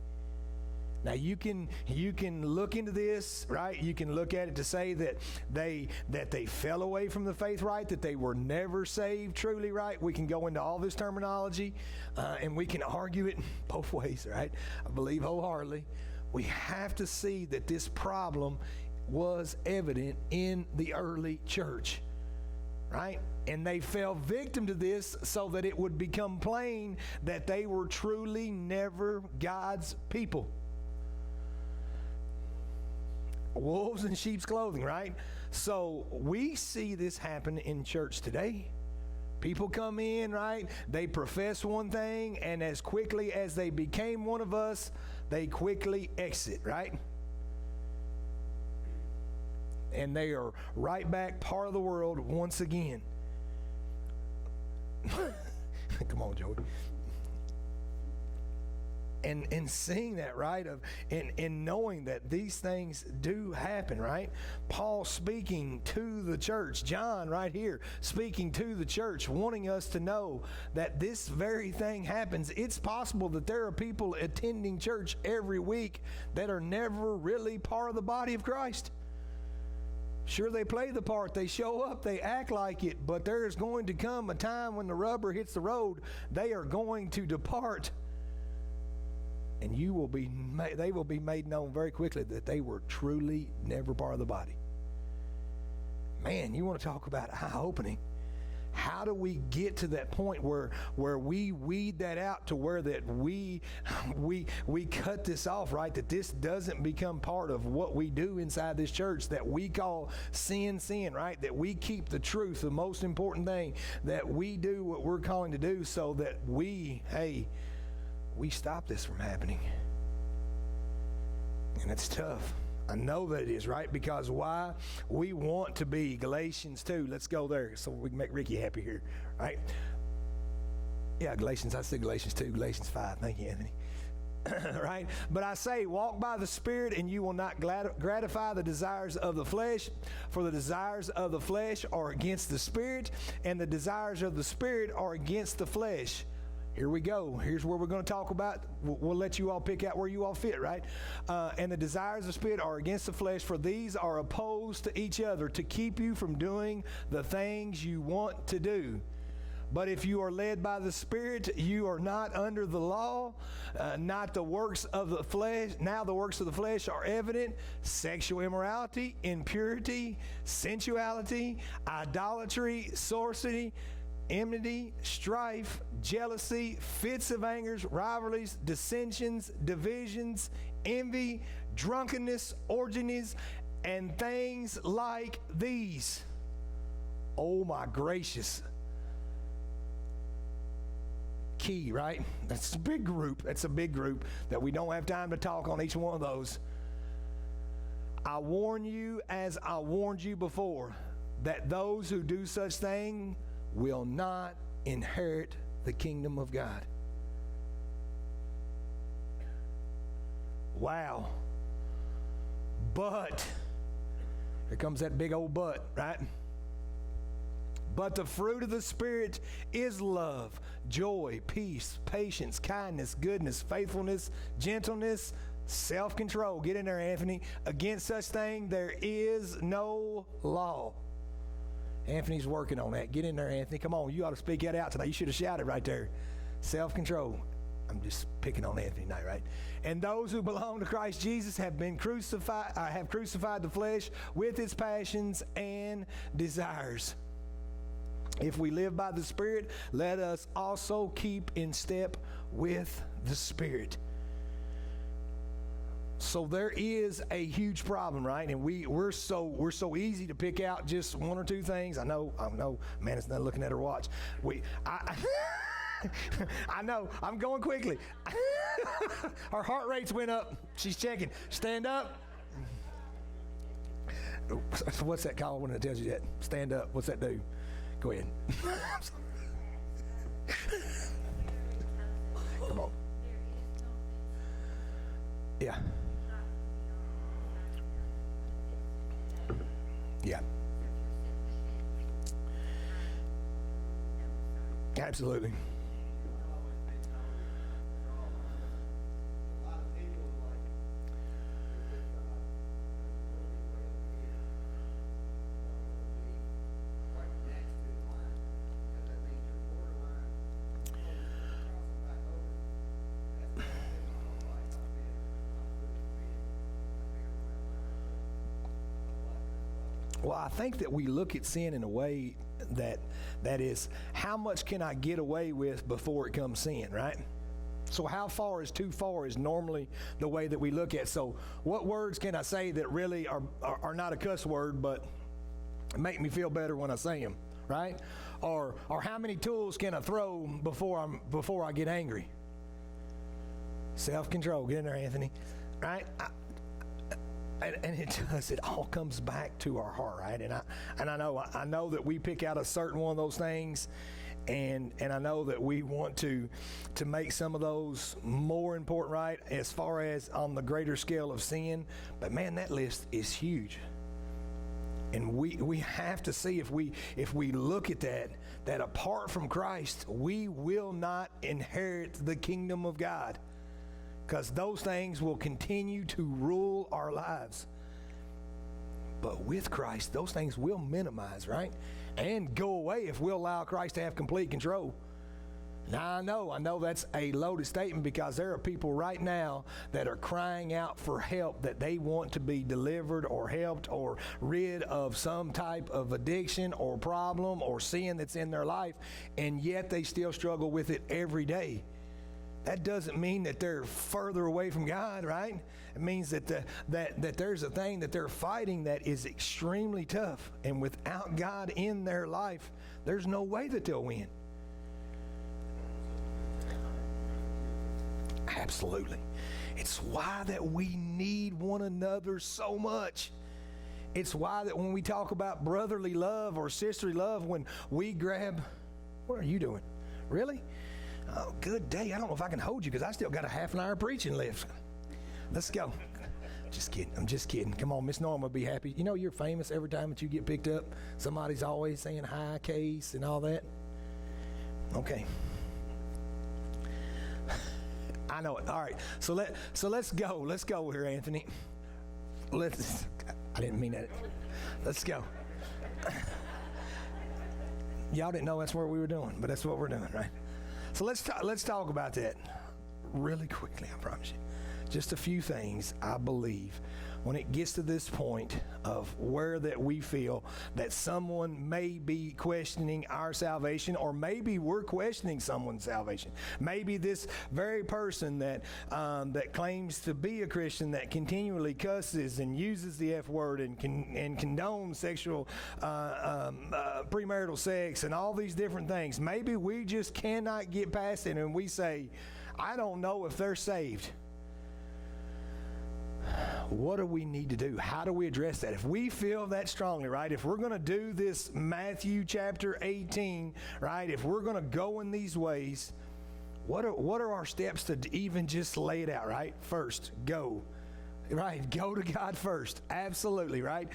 Now you can look into this, right? You can look at it to say that they fell away from the faith, right? That they were never saved truly, right? We can go into all this terminology and we can argue it both ways, right? I believe wholeheartedly. We have to see that this problem was evident in the early church, right? And they fell victim to this so that it would become plain that they were truly never God's people. Wolves in sheep's clothing, right? So we see this happen in church today. People come in, right? They profess one thing, and as quickly as they became one of us, they quickly exit, right? And they are right back part of the world once again. Come on, Joey. And seeing that, right, and knowing that these things do happen, right? Paul speaking to the church, John right here speaking to the church, wanting us to know that this very thing happens. It's possible that there are people attending church every week that are never really part of the body of Christ. Sure, they play the part, they show up, they act like it, but there is going to come a time when the rubber hits the road, they are going to depart. And they will be made known very quickly that they were truly never part of the body. Man, you want to talk about eye-opening. How do we get to that point where we weed that out to where that we cut this off, right? That this doesn't become part of what we do inside this church, that we call sin, right? That we keep the truth, the most important thing, that we do what we're calling to do so that we stop this from happening. And it's tough. I know that it is, right? Because why? We want to be Galatians 2. Let's go there so we can make Ricky happy here, right? Yeah, Galatians. I said Galatians 2, Galatians 5. Thank you, Anthony. Right? But I say, walk by the Spirit, and you will not gratify the desires of the flesh. For the desires of the flesh are against the Spirit, and the desires of the Spirit are against the flesh. Here we go. Here's where we're going to talk about. We'll let you all pick out where you all fit, right? And the desires of the Spirit are against the flesh, for these are opposed to each other to keep you from doing the things you want to do. But if you are led by the Spirit, you are not under the law, not the works of the flesh. Now the works of the flesh are evident: sexual immorality, impurity, sensuality, idolatry, sorcery, enmity, strife, jealousy, fits of anger, rivalries, dissensions, divisions, envy, drunkenness, orgies, and things like these. Oh my gracious. Key, right? That's a big group. That's a big group that we don't have time to talk on each one of those. I warn you, as I warned you before, that those who do such things will not inherit the kingdom of God. Wow. But, here comes that big old but, right? But the fruit of the Spirit is love, joy, peace, patience, kindness, goodness, faithfulness, gentleness, self-control. Get in there, Anthony. Against such thing there is no law. Anthony's working on that. Get in there, Anthony. Come on, you ought to speak that out tonight. You should have shouted right there. Self-control. I'm just picking on Anthony tonight, right? And those who belong to Christ Jesus have been crucified. Have crucified the flesh with its passions and desires. If we live by the Spirit, let us also keep in step with the Spirit. So there is a huge problem, right? And we're so easy to pick out just one or two things. I know, man, it's not looking at her watch. I know, I'm going quickly. Her heart rates went up. She's checking. Stand up. What's that called when it tells you that? Stand up. What's that do? Go ahead. Come on. There is no Yeah. Yeah. Absolutely. A lot of people like, if it's, right next to the line, because that means you're borderline, crossing back over. That's what I did my whole life. I've been around. Well, I think that we look at sin in a way that is, how much can I get away with before it comes sin, right? So how far is too far is normally the way that we look at. So what words can I say that really are not a cuss word, but make me feel better when I say them, right? Or how many tools can I throw before I get angry? Self-control. Get in there, Anthony. Right? And it does. It all comes back to our heart, right? And I know that we pick out a certain one of those things, and I know that we want to make some of those more important, right? As far as on the greater scale of sin, but man, that list is huge. And we have to see, if we look at that apart from Christ, we will not inherit the kingdom of God. Because those things will continue to rule our lives. But with Christ, those things will minimize, right? And go away if we'll allow Christ to have complete control. Now, I know that's a loaded statement, because there are people right now that are crying out for help, that they want to be delivered or helped or rid of some type of addiction or problem or sin that's in their life, and yet they still struggle with it every day. That doesn't mean that they're further away from God, right? It means that that there's a thing that they're fighting that is extremely tough. And without God in their life, there's no way that they'll win. Absolutely. It's why that we need one another so much. It's why that when we talk about brotherly love or sisterly love, when we grab, what are you doing? Really? Oh, good day. I don't know if I can hold you, because I still got a half an hour preaching left. Let's go. Just kidding. I'm just kidding. Come on, Miss Norma will be happy. You know you're famous every time that you get picked up. Somebody's always saying hi, Case, and all that. Okay. I know it. All right. So let's go. Let's go here, Anthony. I didn't mean that. Let's go. Y'all didn't know that's what we were doing, but that's what we're doing, right? So let's talk about that really quickly, I promise you. Just a few things, I believe, when it gets to this point of where that we feel that someone may be questioning our salvation, or maybe we're questioning someone's salvation. Maybe this very person that claims to be a Christian, that continually cusses and uses the F word and condones sexual premarital sex and all these different things. Maybe we just cannot get past it, and we say, I don't know if they're saved. What do we need to do? How do we address that? If we feel that strongly, right? If we're going to do this Matthew chapter 18, right? If we're going to go in these ways, what are our steps to even just lay it out, right? First, go. Right? Go to God first. Absolutely, right?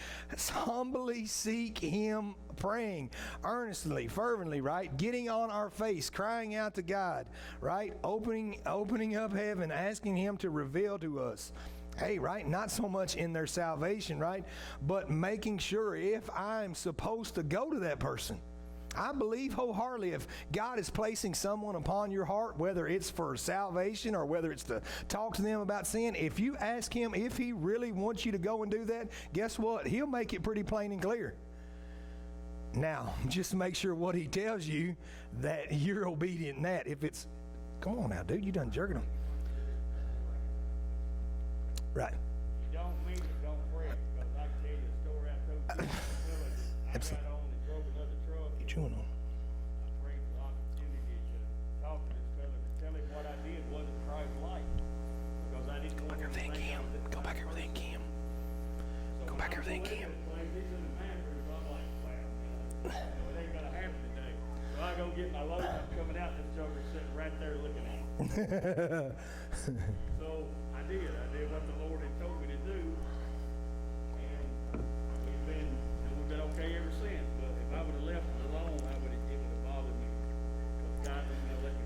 Humbly seek Him, praying earnestly, fervently, right? Getting on our face, crying out to God, right? Opening up heaven, asking Him to reveal to us. Hey, right? Not so much in their salvation, right? But making sure if I'm supposed to go to that person. I believe wholeheartedly if God is placing someone upon your heart, whether it's for salvation or whether it's to talk to them about sin, if you ask Him if He really wants you to go and do that, guess what? He'll make it pretty plain and clear. Now, just make sure what He tells you that you're obedient in that. If it's, come on now, dude, you done jerking them. Right. You don't mean it, don't fret, because I can tell you a story I told you. I got on and drove another truck. What you chewing on? I prayed for the opportunity to talk to this fella to tell him what I did wasn't Christ-like, because I didn't want him to think I was. Go back here with him, Kim. Go back here with him, Kim. He's in the bathroom, I'm like, well, it ain't gonna happen today. So I go get my load, I'm coming out, this joker's sitting right there looking at me. So I did. I did what the Lord had told me to do. And we've been okay ever since. But if I would have left it alone, it would have bothered me. Because God isn't going to let me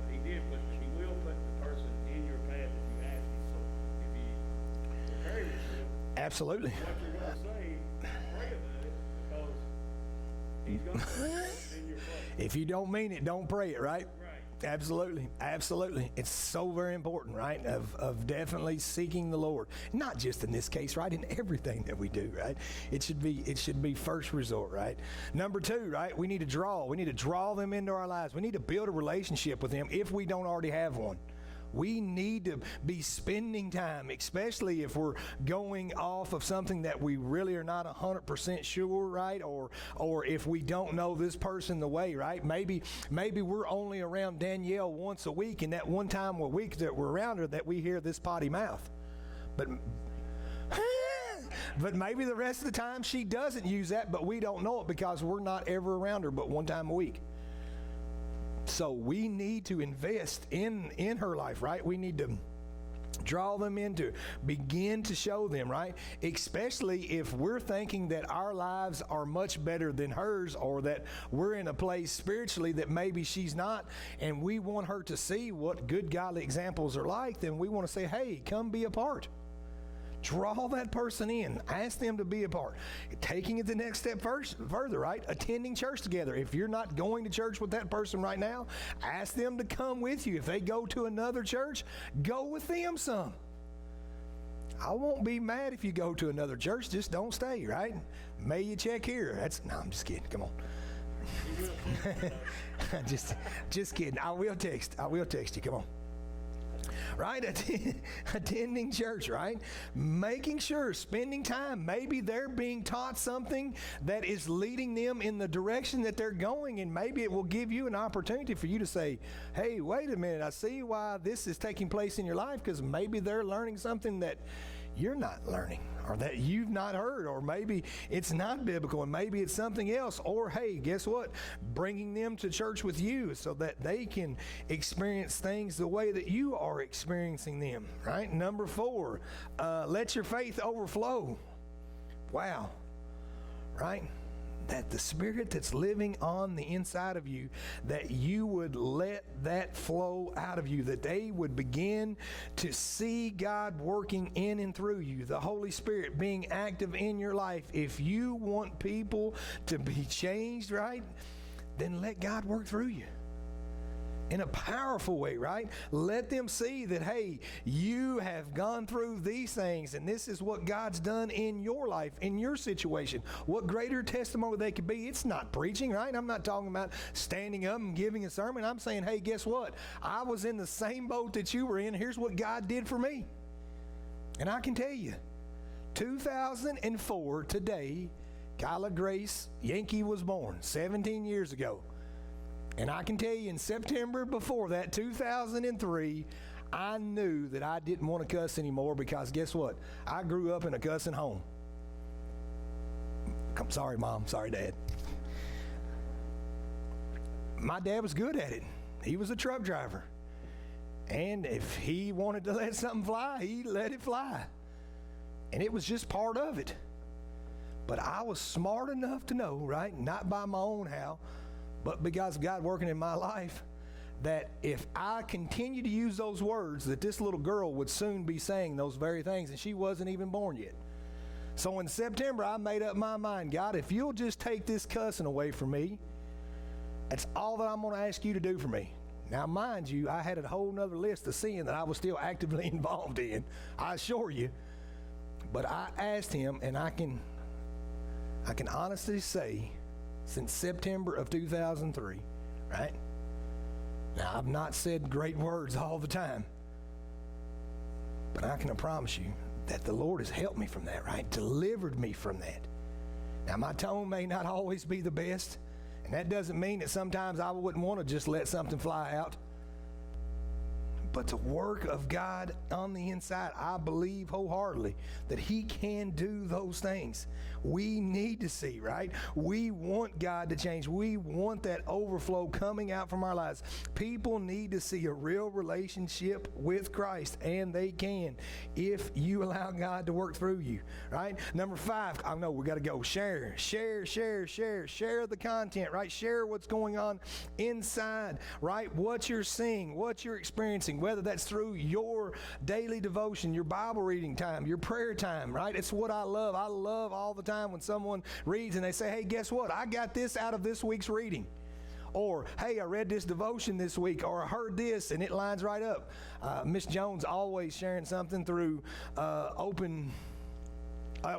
forget it. But He will put the person in your path if you ask Him. So if you prepare yourself, Absolutely. what you're going to say, pray about it. Because He's going to put it in your place. If you don't mean it, don't pray it, right? Right. Absolutely, absolutely. It's so very important, right? Of definitely seeking the Lord, not just in this case, right? In everything that we do, right? It should be first resort, right? Number two, right? We need to draw them into our lives. We need to build a relationship with them if we don't already have one. We need to be spending time, especially if we're going off of something that we really are not 100% sure, right? Or if we don't know this person the way, right? Maybe we're only around Danielle once a week, and that one time a week that we're around her that we hear this potty mouth. But maybe the rest of the time she doesn't use that, but we don't know it because we're not ever around her but one time a week. So we need to invest in her life, right? We need to draw them into, begin to show them, right? Especially if we're thinking that our lives are much better than hers, or that we're in a place spiritually that maybe she's not, and we want her to see what good godly examples are like, then we want to say, hey, come be a part. Draw that person in. Ask them to be a part. Taking it the next step further, right? Attending church together. If you're not going to church with that person right now, ask them to come with you. If they go to another church, go with them some. I won't be mad if you go to another church. Just don't stay, right? May you check here. No, I'm just kidding. Come on. just kidding. I will text you. Come on. Right? Attending church, right? Making sure, spending time. Maybe they're being taught something that is leading them in the direction that they're going, and maybe it will give you an opportunity for you to say, hey, wait a minute, I see why this is taking place in your life, because maybe they're learning something that you're not learning, or that you've not heard, or maybe it's not biblical and maybe it's something else. Or hey, guess what? Bringing them to church with you so that they can experience things the way that you are experiencing them, right? Number 4, let your faith overflow. Wow, right? That the Spirit that's living on the inside of you, that you would let that flow out of you, that they would begin to see God working in and through you, the Holy Spirit being active in your life. If you want people to be changed, right, then let God work through you in a powerful way, right? Let them see that, hey, you have gone through these things, and this is what God's done in your life, in your situation. What greater testimony they could be? It's not preaching, right? I'm not talking about standing up and giving a sermon. I'm saying, hey, guess what? I was in the same boat that you were in. Here's what God did for me. And I can tell you, 2004 today, Kyla Grace Yankee was born 17 years ago. And I can tell you, in September before that, 2003, I knew that I didn't want to cuss anymore, because guess what? I grew up in a cussing home. I'm sorry, Mom. Sorry, Dad. My dad was good at it. He was a truck driver. And if he wanted to let something fly, he let it fly. And it was just part of it. But I was smart enough to know, right, not by my own how, but because of God working in my life, that if I continue to use those words, that this little girl would soon be saying those very things, and she wasn't even born yet. So in September, I made up my mind, God, if you'll just take this cussing away from me, that's all that I'm going to ask you to do for me. Now, mind you, I had a whole nother list of sin that I was still actively involved in, I assure you. But I asked him, and I can honestly say, since September of 2003, right? Now, I've not said great words all the time, but I can promise you that the Lord has helped me from that, right? Delivered me from that. Now, my tone may not always be the best, and that doesn't mean that sometimes I wouldn't want to just let something fly out. But the work of God on the inside, I believe wholeheartedly that He can do those things. We need to see, right? We want God to change. We want that overflow coming out from our lives. People need to see a real relationship with Christ, and they can if you allow God to work through you, right? Number 5, I know we got to go. Share the content, right? Share what's going on inside, right? What you're seeing, what you're experiencing, whether that's through your daily devotion, your Bible reading time, your prayer time, right? It's what I love. I love all the time when someone reads and they say, hey, guess what? I got this out of this week's reading. Or, hey, I read this devotion this week, or I heard this, and it lines right up. Miss Jones always sharing something through open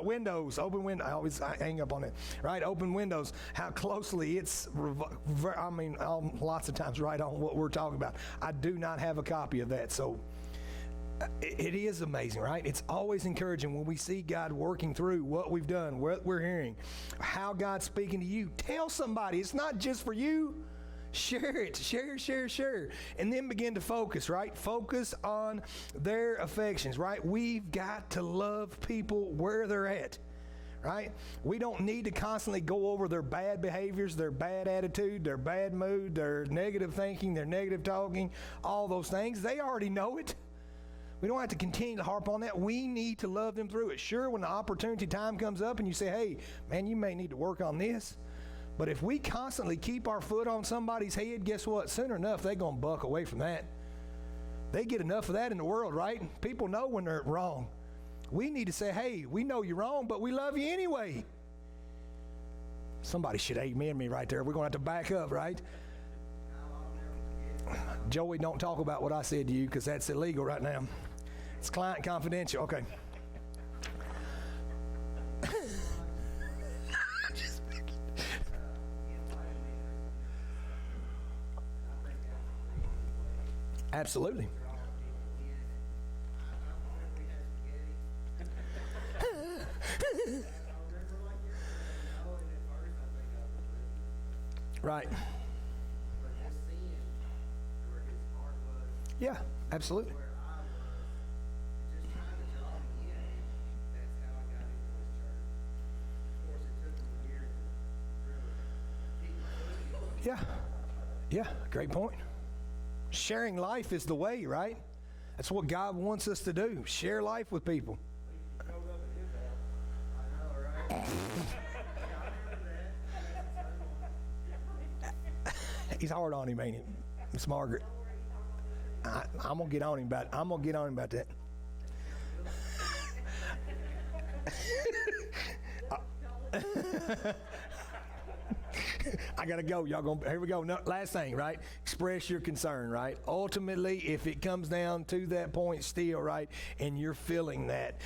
windows, I always hang up on it, right? Open windows, how closely it's, lots of times right on what we're talking about. I do not have a copy of that, so it is amazing, right? It's always encouraging when we see God working through what we've done, what we're hearing, how God's speaking to you. Tell somebody. It's not just for you. Share it. Share. And then begin to focus, right? Focus on their affections, right? We've got to love people where they're at, right? We don't need to constantly go over their bad behaviors, their bad attitude, their bad mood, their negative thinking, their negative talking, all those things. They already know it. We don't have to continue to harp on that. We need to love them through it. Sure, when the opportunity time comes up and you say, hey, man, you may need to work on this. But if we constantly keep our foot on somebody's head, guess what? Soon enough, they're going to buck away from that. They get enough of that in the world, right? People know when they're wrong. We need to say, hey, we know you're wrong, but we love you anyway. Somebody should amen me right there. We're going to have to back up, right? Joey, don't talk about what I said to you because that's illegal right now. It's client confidential. Okay. Absolutely. Right. Yeah, absolutely. Yeah, great point. Sharing life is the way, right? That's what God wants us to do. Share life with people. He's hard on him, ain't he, Miss Margaret? I'm gonna get on him about that. I gotta go. Here we go. No, last thing, right? Express your concern, right? Ultimately, if it comes down to that point still, right, and you're feeling that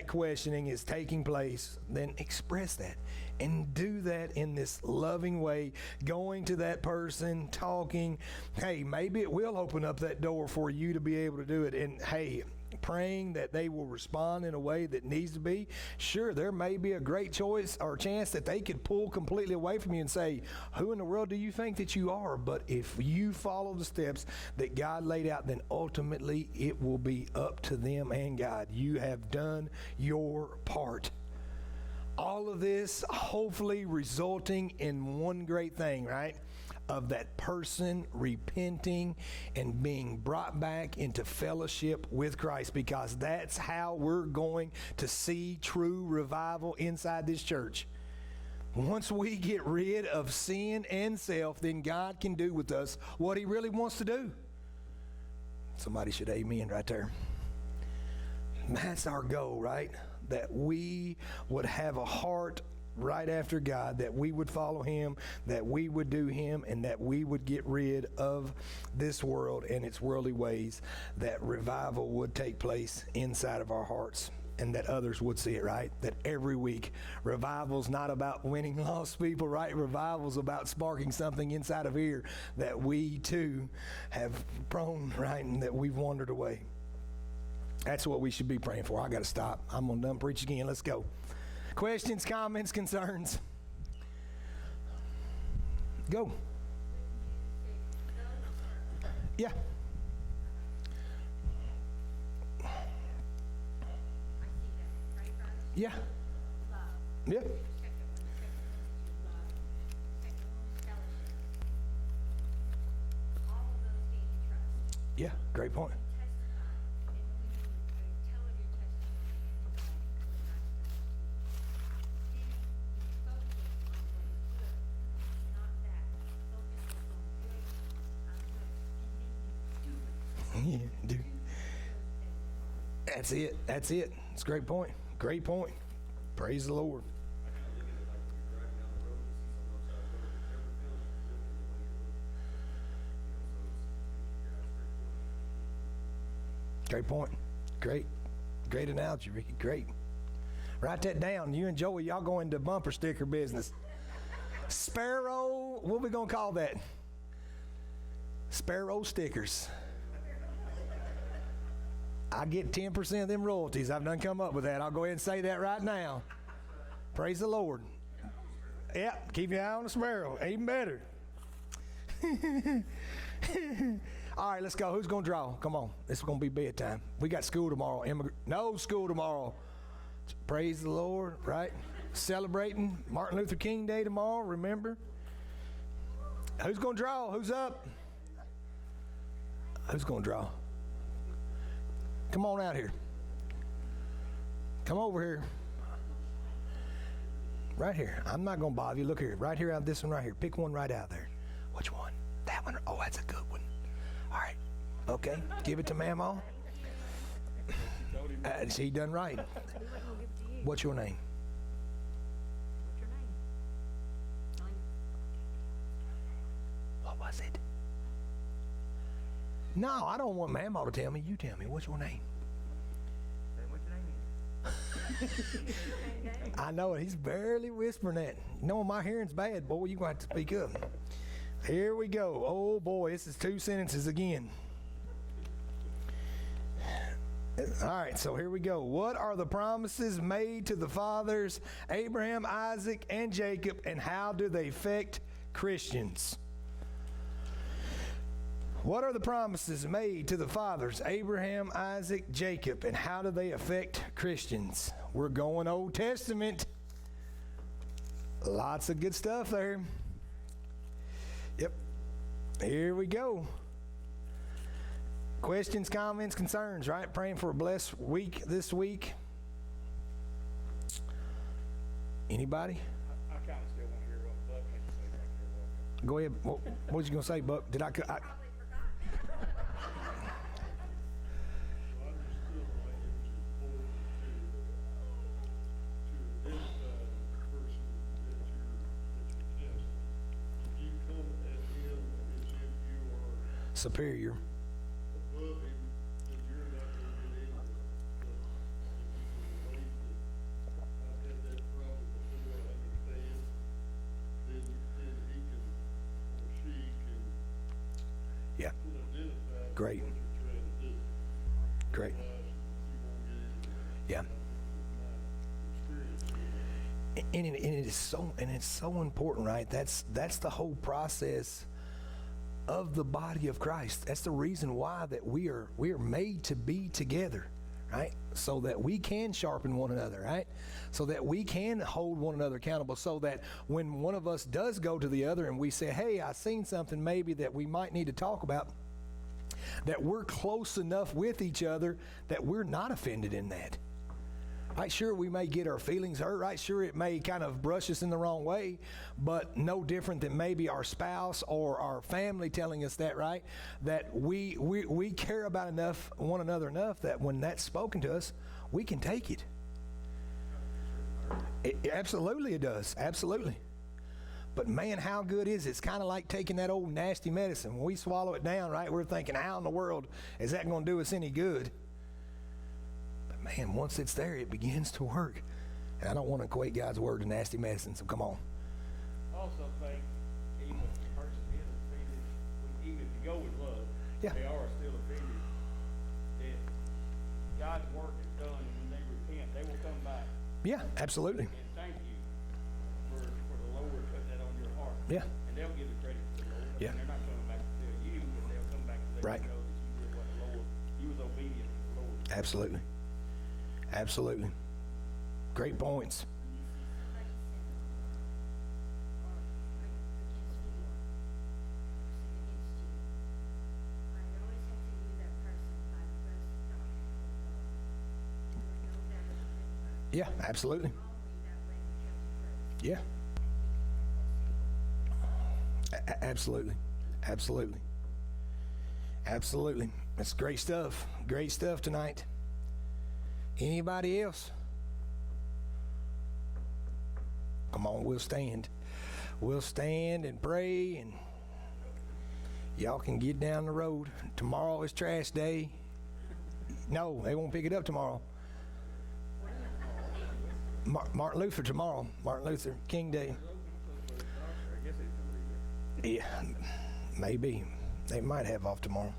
questioning is taking place, then express that. And do that in this loving way, going to that person, talking. Hey, maybe it will open up that door for you to be able to do it. And hey, praying that they will respond in a way that needs to be. Sure, there may be a great choice or chance that they could pull completely away from you and say, who in the world do you think that you are? But if you follow the steps that God laid out, then ultimately it will be up to them and God. You have done your part. All of this hopefully resulting in one great thing, right? Of that person repenting and being brought back into fellowship with Christ, because that's how we're going to see true revival inside this church. Once we get rid of sin and self, then God can do with us what He really wants to do. Somebody should amen right there. That's our goal, right? That we would have a heart right after God, that we would follow Him, that we would do Him, and that we would get rid of this world and its worldly ways, that revival would take place inside of our hearts, and that others would see it, right? That every week, revival's not about winning lost people, right? Revival's about sparking something inside of here that we too have prone, right, and that we've wandered away. That's what we should be praying for. I got to stop. I'm going to done preach again. Let's go. Questions, comments, concerns? Go. Yeah. Yeah. love. Yeah. The second one is love. The second one is fellowship. All of those need to trust. Yeah. Great point. Testify, and when you tell of your testimony, then you focus on what is good, not that. Focus on good, and then you do it. Yeah, dude. That's it. That's it. It's a great point. Great point. Praise the Lord. I kind of look at it like when you're driving down the road, you see someone else out there, it never feels different the way you look. So it's, yeah, it's very cool. Great point. Great analogy, Ricky. Great. Write that down. You and Joey, y'all go into bumper sticker business. Sparrow, what we going to call that? Sparrow stickers. I get 10% of them royalties. I've done come up with that. I'll go ahead and say that right now. Praise the Lord. Yep, keep your eye on the sparrow. Even better. All right, let's go. Who's going to draw? Come on. It's going to be bedtime. We got school tomorrow. No school tomorrow. Praise the Lord, right? Celebrating Martin Luther King Day tomorrow, remember? Who's going to draw? Who's up? Who's going to draw? Come on out here. Come over here. Right here. I'm not going to bother you. Look here. Right here out this one right here. Pick one right out there. Which one? That one? Oh, that's a good one. All right. Okay. Give it to Mamaw. She done right. What's your name? What's your name? What was it? No, I don't want Mamaw to tell me. You tell me. What's your name? I know it. He's barely whispering that. You know, my hearing's bad, boy. You're going to have to speak up. Here we go. Oh, boy. This is 2 sentences again. All right, so here we go. What are the promises made to the fathers, Abraham, Isaac, and Jacob, and how do they affect Christians? What are the promises made to the fathers, Abraham, Isaac, Jacob, and how do they affect Christians? We're going Old Testament. Lots of good stuff there. Yep. Here we go. Questions, comments, concerns, right? Praying for a blessed week this week. Anybody? I kind of still want to hear what Buck had to say right there. Go ahead. What was you going to say, Buck? Did I Probably forgot. So I just feel like it was important to identify the person that you're testing. If you come at him as if you are superior? above him, then you're not going to get into it. But if you can relate that I've had that problem before, I understand, then he can, or she can Yeah. identify Great. what you're trying to do. Great. Otherwise, you won't get into it. Yeah. My experience. And it's so important, right? That's the whole process of the body of Christ. That's the reason why that we are made to be together, right? So that we can sharpen one another, right? So that we can hold one another accountable, so that when one of us does go to the other and we say, hey, I seen something maybe that we might need to talk about, that we're close enough with each other that we're not offended in that. Right, sure, we may get our feelings hurt, right? Sure, it may kind of brush us in the wrong way, but no different than maybe our spouse or our family telling us that, right? That we care about one another enough that when that's spoken to us, we can take it. Absolutely it does, absolutely. But man, how good is it? It's kind of like taking that old nasty medicine. When we swallow it down, right, we're thinking, how in the world is that going to do us any good? Man, once it's there, it begins to work. And I don't want to equate God's word to nasty medicine, so come on. I also think even if the person is offended, even if you go with love, Yeah. they are still offended, that God's work is done, and when they repent, they will come back Yeah, absolutely. and thank you for the Lord putting that on your heart. Yeah. And they'll give the credit to the Lord. Yeah. And they're not coming back to tell you, but they'll come back to let Right. you know that you did what the Lord, you was obedient to the Lord. Absolutely. Absolutely. Great points. When you see somebody sin or against the Lord, sin against you, I always have to view that person by the grace of God. You are no better than anybody. Yeah, absolutely. Only that way because of grace. Yeah, And he can have that same. absolutely. Absolutely. Absolutely. That's great stuff. Great stuff tonight. Anybody else? Come on, we'll stand. We'll stand and pray, and y'all can get down the road. Tomorrow is trash day. No, they won't pick it up tomorrow. Martin Luther tomorrow. Martin Luther King Day. I guess he's gonna be there. Yeah, maybe. They might have off tomorrow.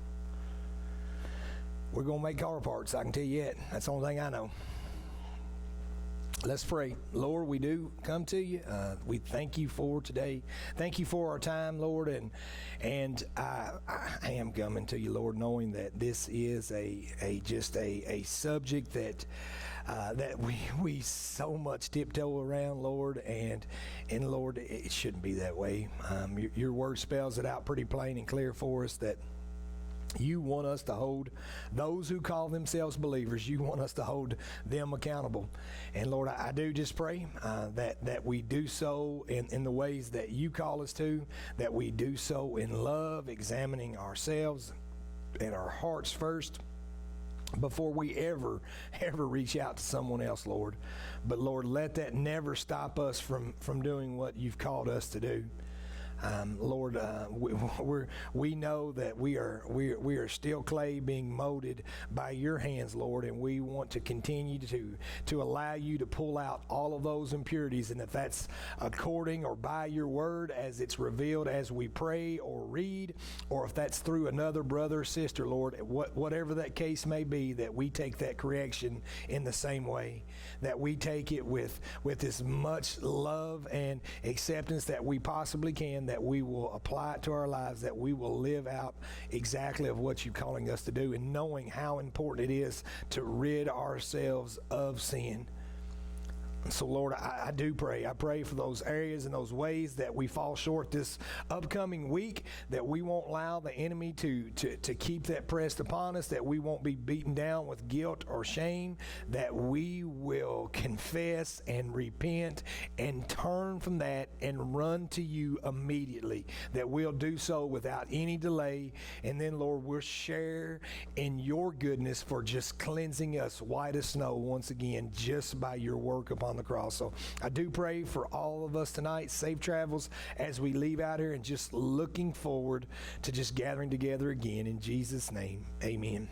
We're going to make car parts, I can tell you that. That's the only thing I know. Let's pray. Lord, we do come to you. We thank you for today. Thank you for our time, Lord. And I am coming to you, Lord, knowing that this is a subject that we so much tiptoe around, Lord, and Lord, it shouldn't be that way. Your word spells it out pretty plain and clear for us that you want us to hold those who call themselves believers, you want us to hold them accountable. And Lord, I do just pray that we do so in the ways that you call us to, that we do so in love, examining ourselves and our hearts first before we ever reach out to someone else, Lord. But Lord, let that never stop us from doing what you've called us to do. Lord, we know that we are still clay being molded by your hands, Lord, and we want to continue to allow you to pull out all of those impurities, and if that's according or by your word as it's revealed as we pray or read, or if that's through another brother or sister, Lord, whatever that case may be, that we take that correction in the same way, that we take it with as much love and acceptance that we possibly can, that we will apply it to our lives, that we will live out exactly of what you're calling us to do, and knowing how important it is to rid ourselves of sin. So, Lord, I do pray. I pray for those areas and those ways that we fall short this upcoming week, that we won't allow the enemy to keep that pressed upon us, that we won't be beaten down with guilt or shame, that we will confess and repent and turn from that and run to you immediately, that we'll do so without any delay. And then, Lord, we'll share in your goodness for just cleansing us white as snow once again, just by your work upon the cross. So I do pray for all of us tonight, safe travels as we leave out here, and just looking forward to just gathering together again. In Jesus' name, amen.